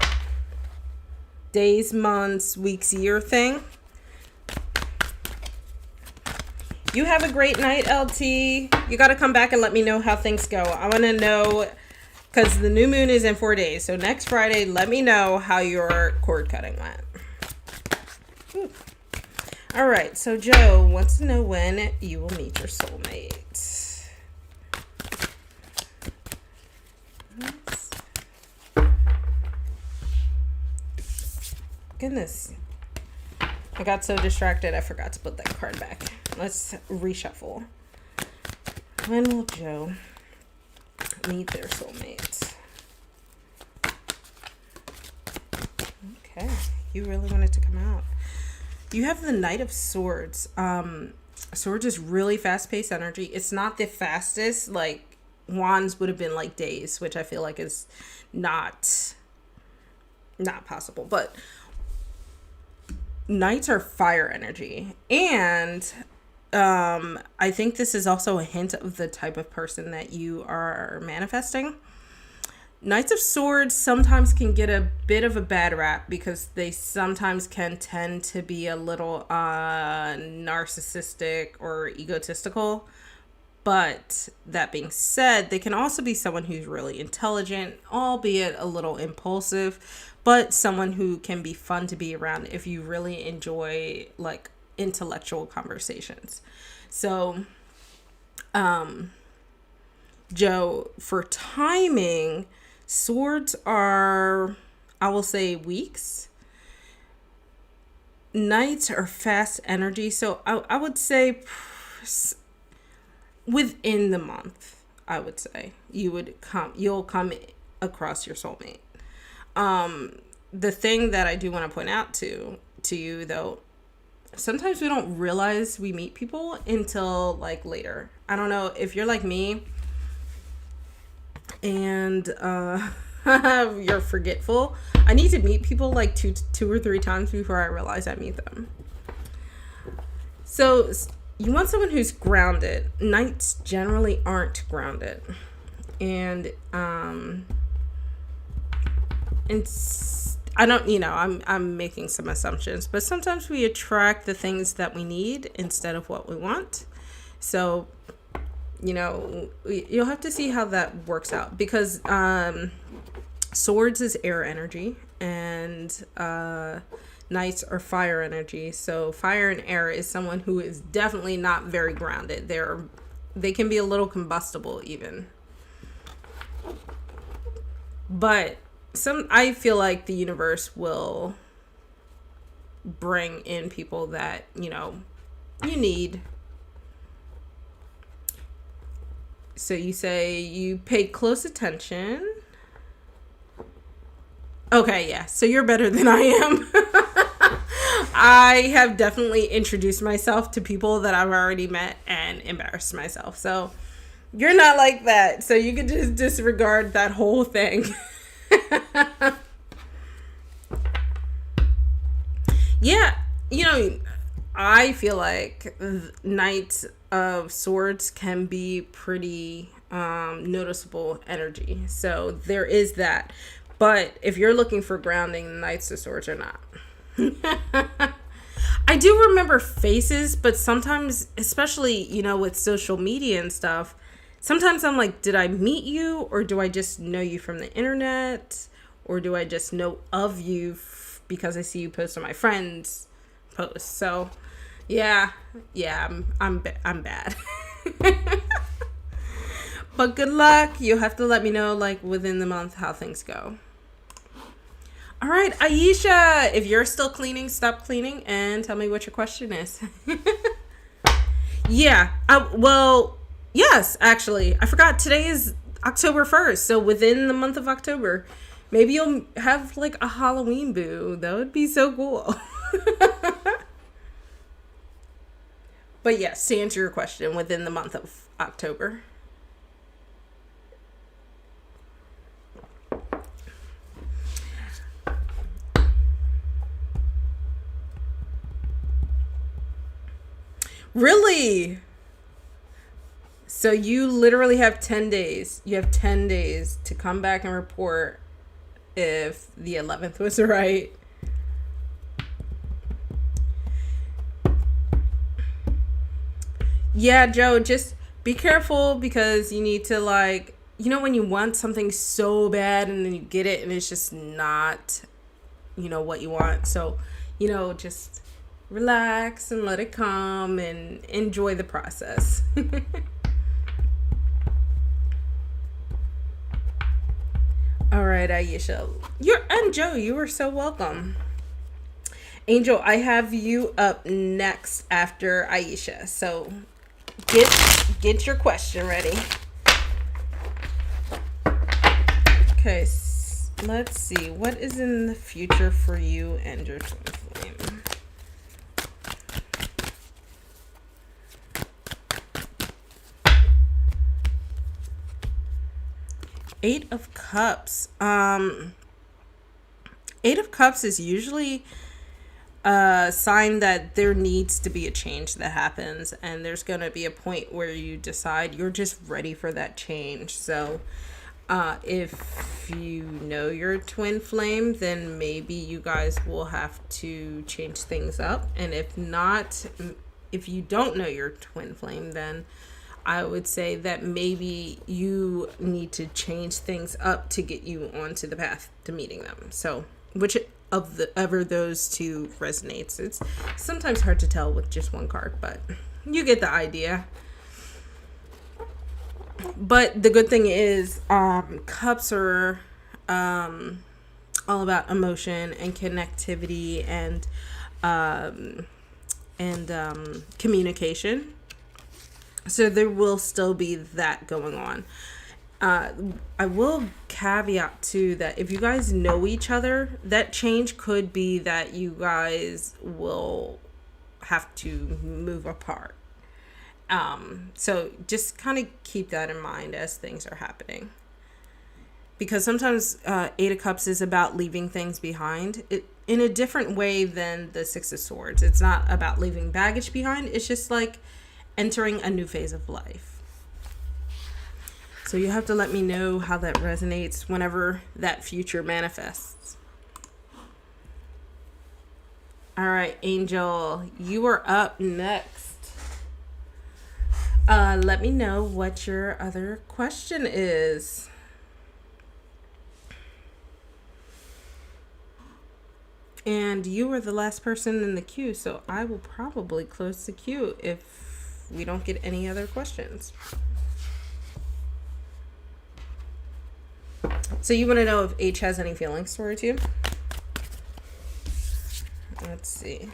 Speaker 1: days, months, weeks, year thing. You have a great night, LT. You got to come back and let me know how things go. I want to know, because the new moon is in 4 days. So next Friday, let me know how your cord cutting went. Whew. All right. So Joe wants to know when you will meet your soulmate. Goodness. I got so distracted, I forgot to put that card back. Let's reshuffle. When will Joe meet their soulmates? Okay, you really wanted to come out. You have the Knight of Swords. Swords is really fast-paced energy. It's not the fastest, like, Wands would have been like days, which I feel like is not possible. But Knights are fire energy. And I think this is also a hint of the type of person that you are manifesting. Knights of Swords sometimes can get a bit of a bad rap because they sometimes can tend to be a little narcissistic or egotistical. But that being said, they can also be someone who's really intelligent, albeit a little impulsive, but someone who can be fun to be around if you really enjoy like intellectual conversations. So, Joe, for timing, swords are, I will say, weeks. Knights are fast energy. So I would say within the month, I would say you'll come across your soulmate. The thing that I do want to point out to you though, sometimes we don't realize we meet people until like later. I don't know if you're like me and you're forgetful. I need to meet people like two or three times before I realize I meet them. So you want someone who's grounded. Knights generally aren't grounded. And I don't, I'm making some assumptions, but sometimes we attract the things that we need instead of what we want. So, you'll have to see how that works out because swords is air energy and Knights are fire energy. So fire and air is someone who is definitely not very grounded. They can be a little combustible even. But I feel like the universe will bring in people that, you need. So you say you paid close attention. Okay, yeah. So you're better than I am. I have definitely introduced myself to people that I've already met and embarrassed myself. So you're not like that. So you can just disregard that whole thing. Yeah, I feel like Knights of Swords can be pretty noticeable energy. So there is that. But if you're looking for grounding, Knights of Swords are not. I do remember faces, but sometimes, especially, with social media and stuff, sometimes I'm like, did I meet you or do I just know you from the internet? Or do I just know of you because I see you post on my friends' posts? So, yeah, I'm bad. But good luck. You'll have to let me know, like, within the month how things go. All right, Aisha, if you're still cleaning, stop cleaning and tell me what your question is. Yeah, well, yes, actually. I forgot today is October 1st, so within the month of October, maybe you'll have like a Halloween boo. That would be so cool. But yes, to answer your question, within the month of October. Really? So you literally have 10 days. You have 10 days to come back and report if the 11th was right. Yeah, Joe, just be careful because you need to when you want something so bad and then you get it and it's just not, what you want. So, just relax and let it come and enjoy the process. All right, Aisha. And Joe, you are so welcome. Angel, I have you up next after Aisha. So get your question ready. Okay, let's see. What is in the future for you and your twin flame? Eight of Cups. Eight of Cups is usually a sign that there needs to be a change that happens, and there's going to be a point where you decide you're just ready for that change. So if you know your twin flame, then maybe you guys will have to change things up. And if not, if you don't know your twin flame, then I would say that maybe you need to change things up to get you onto the path to meeting them. So which of the ever those two resonates. It's sometimes hard to tell with just one card, but you get the idea. But the good thing is, cups are all about emotion and connectivity and communication. So there will still be that going on. I will caveat too that if you guys know each other, that change could be that you guys will have to move apart. So just kind of keep that in mind as things are happening. Because sometimes Eight of Cups is about leaving things behind in a different way than the Six of Swords. It's not about leaving baggage behind. It's just like entering a new phase of life. So you have to let me know how that resonates whenever that future manifests. All right, Angel, you are up next. Let me know what your other question is. And you were the last person in the queue, so I will probably close the queue if we don't get any other questions. So you want to know if H has any feelings towards you? Let's see.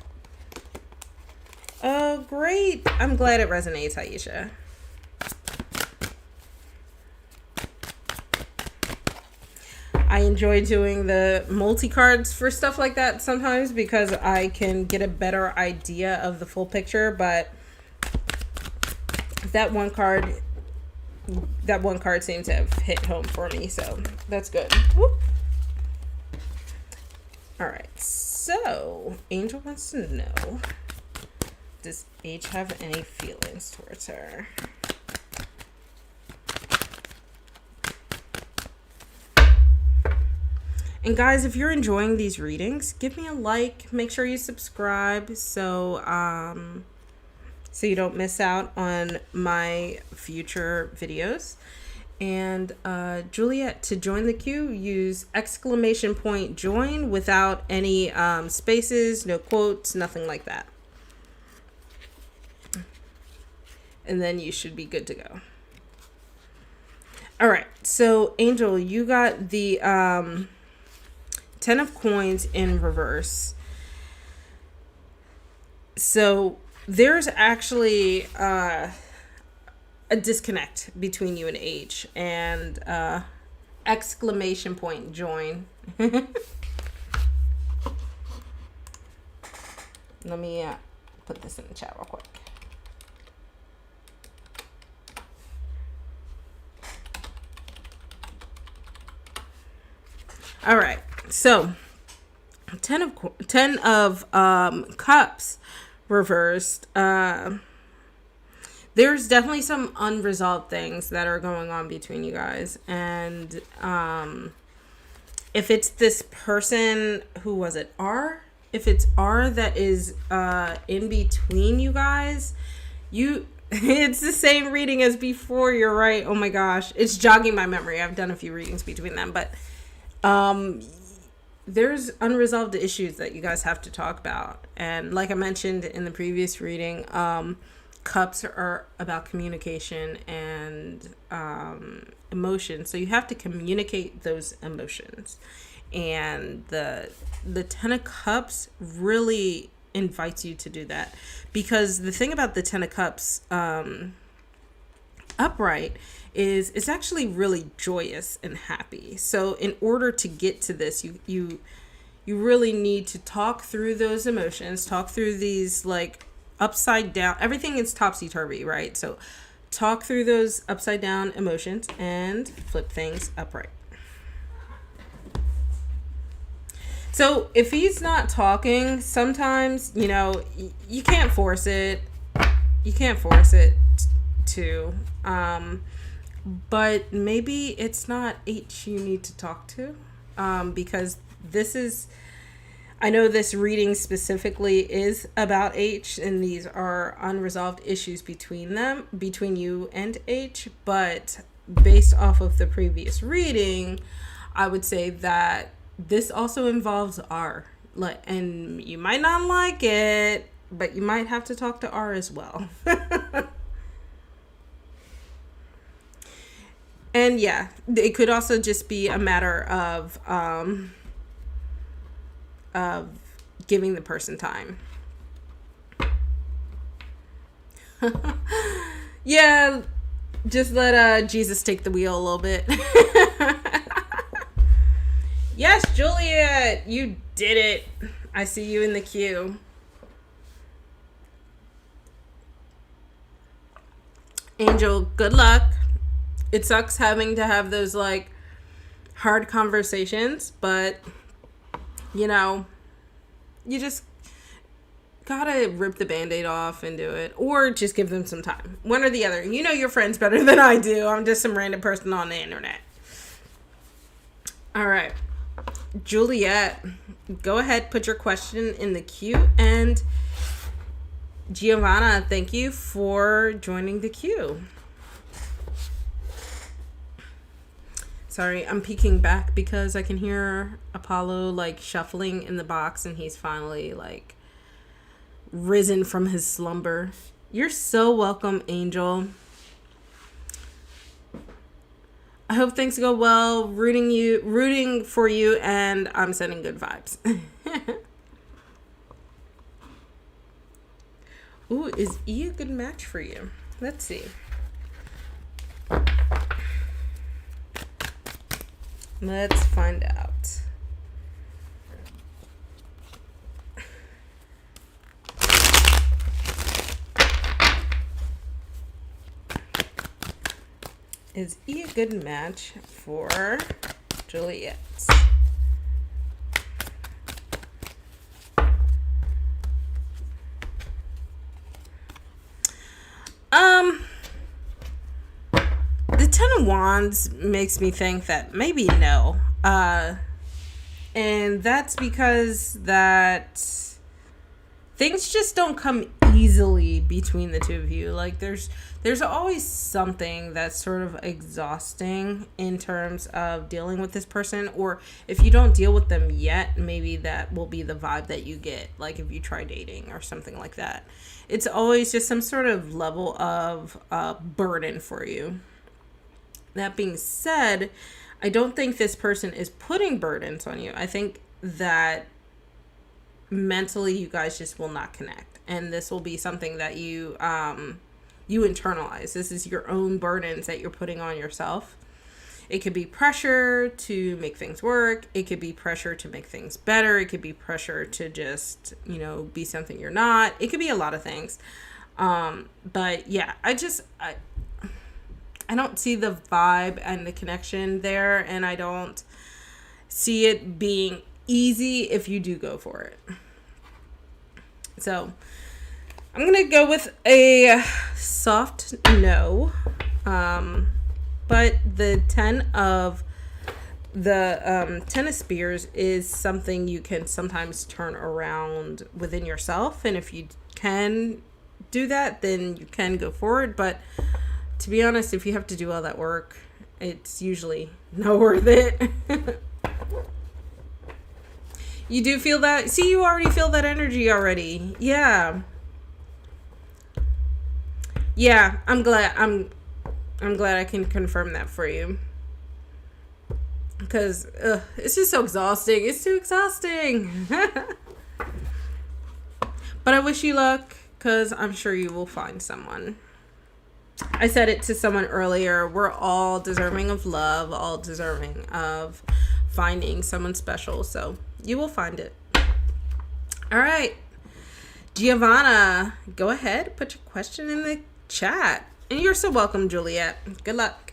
Speaker 1: Oh, great. I'm glad it resonates, Aisha. I enjoy doing the multi-cards for stuff like that sometimes because I can get a better idea of the full picture, but that one card seems to have hit home for me, so that's good. Whoop. All right, so Angel wants to know, does H have any feelings towards her? And guys, if you're enjoying these readings, give me a like. Make sure you subscribe so you don't miss out on my future videos. And Juliet, to join the queue, use !join without any spaces, no quotes, nothing like that. And then you should be good to go. All right, so Angel, you got the 10 of Coins in reverse. So there's actually a disconnect between you and H, and !join. Let me put this in the chat real quick. All right, so 10 of Cups reversed. There's definitely some unresolved things that are going on between you guys, and if it's this person, who was it, R? If it's R that is in between you guys, it's the same reading as before. You're right. Oh my gosh, it's jogging my memory. I've done a few readings between them, but there's unresolved issues that you guys have to talk about. And like I mentioned in the previous reading, cups are about communication and emotion. So you have to communicate those emotions. And the 10 of Cups really invites you to do that. Because the thing about the 10 of Cups upright is it's actually really joyous and happy. So in order to get to this, you really need to talk through those emotions, talk through these like upside down, everything is topsy-turvy, right? So talk through those upside down emotions and flip things upright. So if he's not talking, sometimes, you know, you can't force it. You can't force it to. But maybe it's not H you need to talk to. Because this is, I know this reading specifically is about H, and these are unresolved issues between you and H. But based off of the previous reading, I would say that this also involves R. And you might not like it, but you might have to talk to R as well. And yeah, it could also just be a matter of giving the person time. Yeah, just let Jesus take the wheel a little bit. Yes, Juliet, you did it. I see you in the queue. Angel, good luck. It sucks having to have those like hard conversations, but you know, you just gotta rip the band-aid off and do it, or just give them some time. One or the other. You know your friends better than I do. I'm just some random person on the internet. All right, Juliet, go ahead, put your question in the queue. And Giovanna, thank you for joining the queue. Sorry, I'm peeking back because I can hear Apollo like shuffling in the box, and he's finally like risen from his slumber. You're so welcome, Angel. I hope things go well. Rooting for you, and I'm sending good vibes. Ooh, is E a good match for you? Let's see. Let's find out. Is E a good match for Juliet? The Ten of Wands makes me think that maybe no. And that's because that things just don't come easily between the two of you. Like there's always something that's sort of exhausting in terms of dealing with this person, or if you don't deal with them yet, maybe that will be the vibe that you get, like if you try dating or something like that. It's always just some sort of level of burden for you. That being said, I don't think this person is putting burdens on you. I think that mentally you guys just will not connect, and this will be something that you internalize. This is your own burdens that you're putting on yourself. It could be pressure to make things work. It could be pressure to make things better. It could be pressure to just, be something you're not. It could be a lot of things. But yeah, I don't see the vibe and the connection there, and I don't see it being easy if you do go for it. So I'm going to go with a soft no. But the Ten of Spears is something you can sometimes turn around within yourself. And if you can do that, then you can go forward. But to be honest, if you have to do all that work, it's usually not worth it. You do feel that? See, you already feel that energy already. Yeah. Yeah, I'm glad I can confirm that for you. Because it's just so exhausting. It's too exhausting. But I wish you luck, because I'm sure you will find someone. I said it to someone earlier. We're all deserving of love, all deserving of finding someone special. So you will find it. All right. Giovanna, go ahead. Put your question in the chat. And you're so welcome, Juliet. Good luck.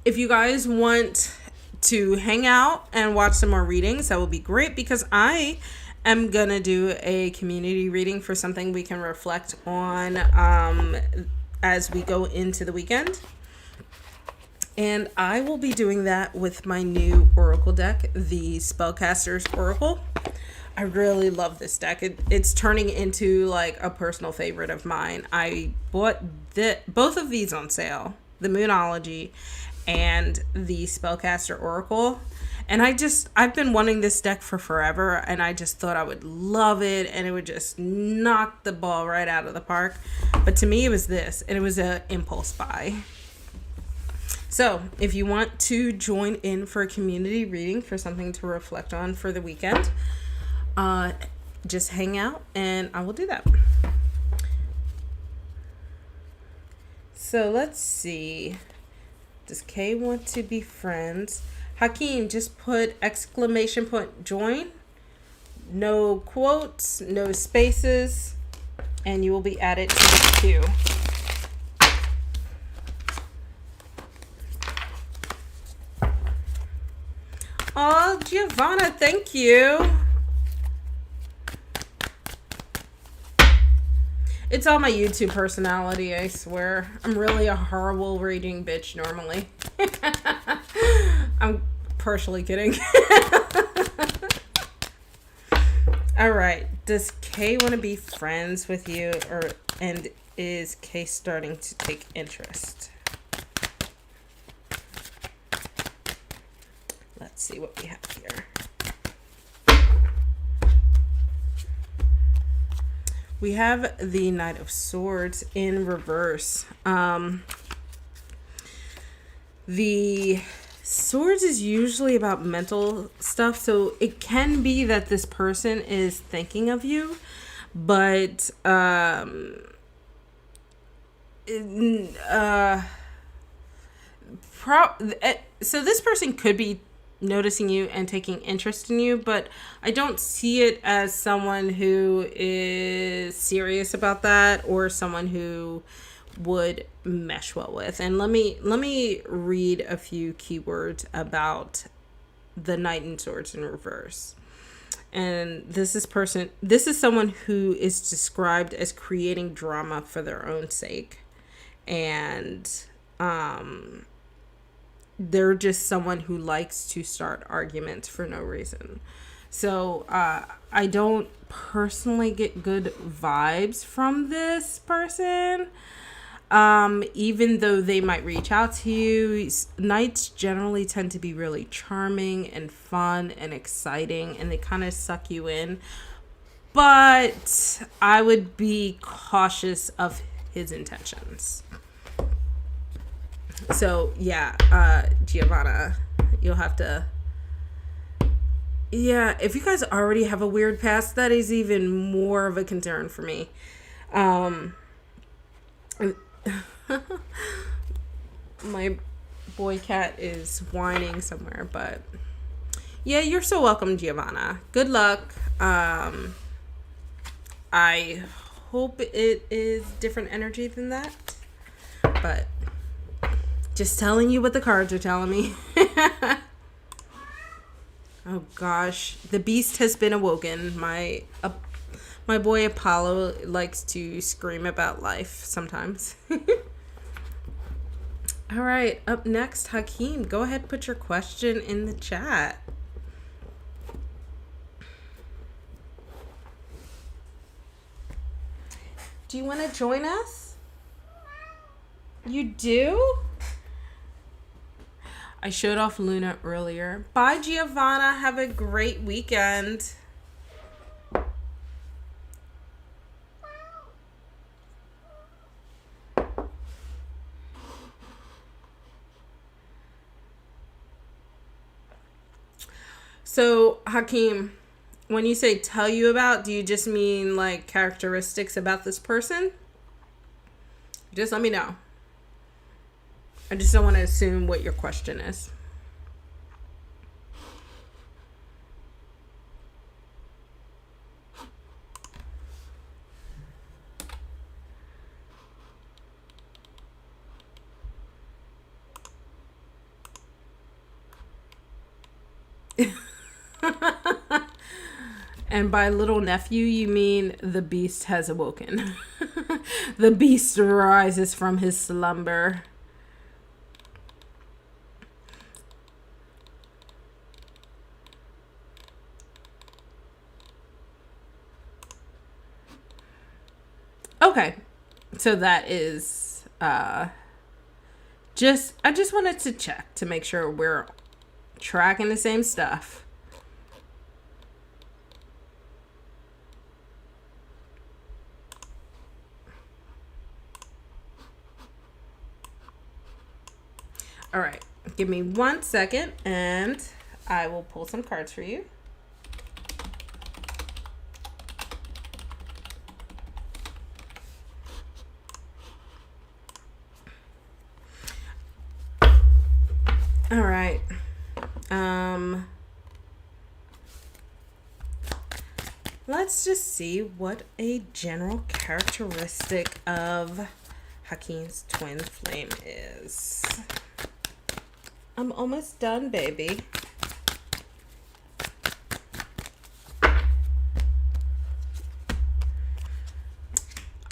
Speaker 1: If you guys want to hang out and watch some more readings, that will be great, because I am going to do a community reading for something we can reflect on as we go into the weekend. And I will be doing that with my new Oracle deck, the Spellcaster's Oracle. I really love this deck. It's turning into like a personal favorite of mine. I bought both of these on sale, the Moonology and the Spellcaster Oracle. And I've been wanting this deck for forever, and I just thought I would love it, and it would just knock the ball right out of the park. But to me, it was this, and it was an impulse buy. So if you want to join in for a community reading for something to reflect on for the weekend, just hang out and I will do that. So let's see. Does Kay want to be friends? Hakeem, just put !join. No quotes, no spaces, and you will be added to the queue. Oh, Giovanna, thank you. It's all my YouTube personality, I swear. I'm really a horrible reading bitch normally. I'm partially kidding. All right. Does Kay want to be friends with you, and is Kay starting to take interest? Let's see what we have here. We have the Knight of Swords in reverse. The Swords is usually about mental stuff, so it can be that this person is thinking of you, but so this person could be noticing you and taking interest in you, but I don't see it as someone who is serious about that or someone who would mesh well with. And let me read a few keywords about the Knight in Swords in reverse. And this is someone who is described as creating drama for their own sake, and they're just someone who likes to start arguments for no reason. So I don't personally get good vibes from this person. Even though they might reach out to you, knights generally tend to be really charming and fun and exciting, and they kind of suck you in. But I would be cautious of his intentions. So yeah, Giovanna, you'll have to. Yeah, if you guys already have a weird past, that is even more of a concern for me. My boy cat is whining somewhere, but yeah, you're so welcome, Giovanna. Good luck. I hope it is different energy than that, but just telling you what the cards are telling me. Oh gosh, the beast has been awoken. My boy Apollo likes to scream about life sometimes. All right, up next, Hakeem, go ahead, put your question in the chat. Do you want to join us? You do? I showed off Luna earlier. Bye, Giovanna. Have a great weekend. So, Hakeem, when you say tell you about, do you just mean like characteristics about this person? Just let me know. I just don't want to assume what your question is. And by little nephew, you mean the beast has awoken. The beast rises from his slumber. Okay, so that is I just wanted to check to make sure we're tracking the same stuff. All right, give me 1 second and I will pull some cards for you. All right. Let's just see what a general characteristic of Hakeem's twin flame is. I'm almost done, baby.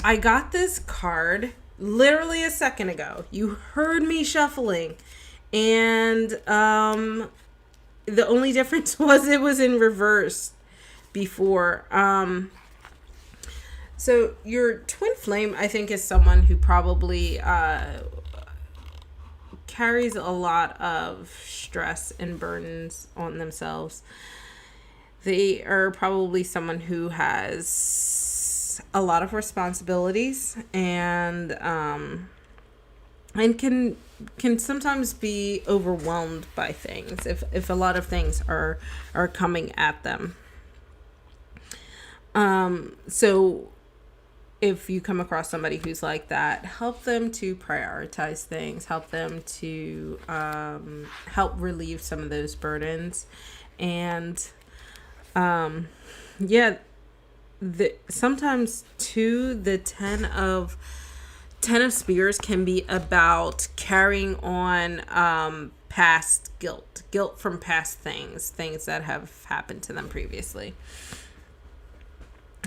Speaker 1: I got this card literally a second ago. You heard me shuffling. And the only difference was it was in reverse before. So your twin flame, I think, is someone who probably carries a lot of stress and burdens on themselves. They are probably someone who has a lot of responsibilities and can sometimes be overwhelmed by things if a lot of things are coming at them. So if you come across somebody who's like that, help them to prioritize things, help them to help relieve some of those burdens. And sometimes too, the 10 of Spears can be about carrying on past guilt from past things that have happened to them previously.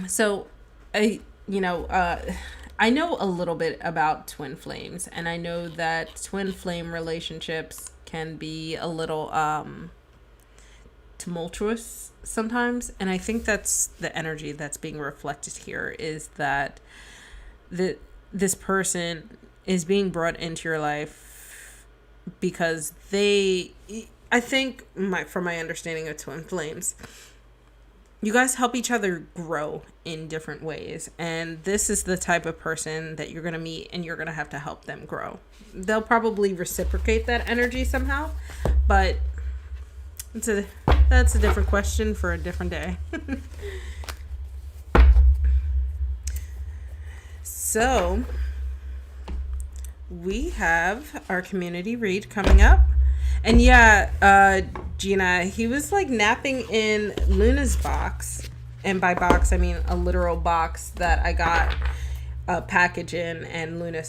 Speaker 1: So I know a little bit about twin flames, and I know that twin flame relationships can be a little tumultuous sometimes, and I think that's the energy that's being reflected here, is that this person is being brought into your life because I think from my understanding of twin flames, you guys help each other grow in different ways. And this is the type of person that you're going to meet and you're going to have to help them grow. They'll probably reciprocate that energy somehow, but that's a different question for a different day. So we have our community read coming up. And Gina, he was like napping in Luna's box. And by box, I mean a literal box that I got a package in, and Luna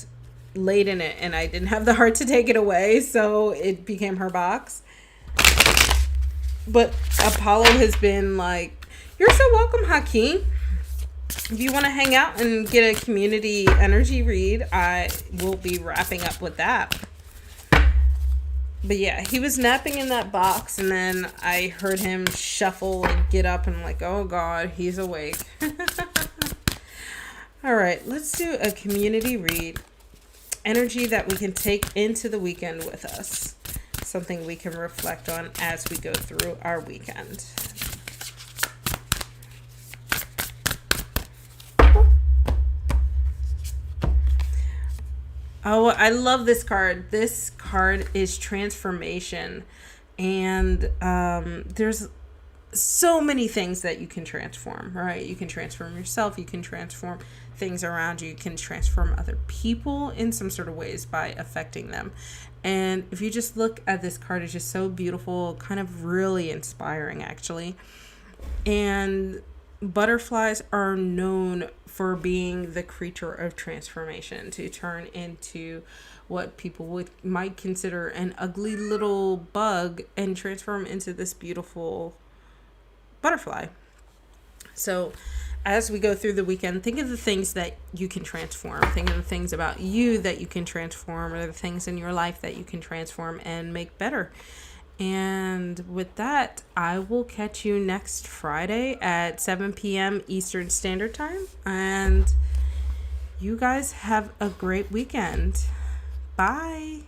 Speaker 1: laid in it, and I didn't have the heart to take it away, so it became her box. But Apollo has been like, "You're so welcome, Hakeem. If you want to hang out and get a community energy read, I will be wrapping up with that." But yeah, he was napping in that box, and then I heard him shuffle and get up, and I'm like, oh God, he's awake. All right, let's do a community read. Energy that we can take into the weekend with us. Something we can reflect on as we go through our weekend. Oh, I love this card. This card is transformation. And there's so many things that you can transform, right? You can transform yourself. You can transform things around you. You can transform other people in some sort of ways by affecting them. And if you just look at this card, it's just so beautiful, kind of really inspiring, actually. And butterflies are known for being the creature of transformation, to turn into what people might consider an ugly little bug and transform into this beautiful butterfly. So as we go through the weekend, think of the things that you can transform. Think of the things about you that you can transform, or the things in your life that you can transform and make better. And with that, I will catch you next Friday at 7 p.m. Eastern Standard Time. And you guys have a great weekend. Bye.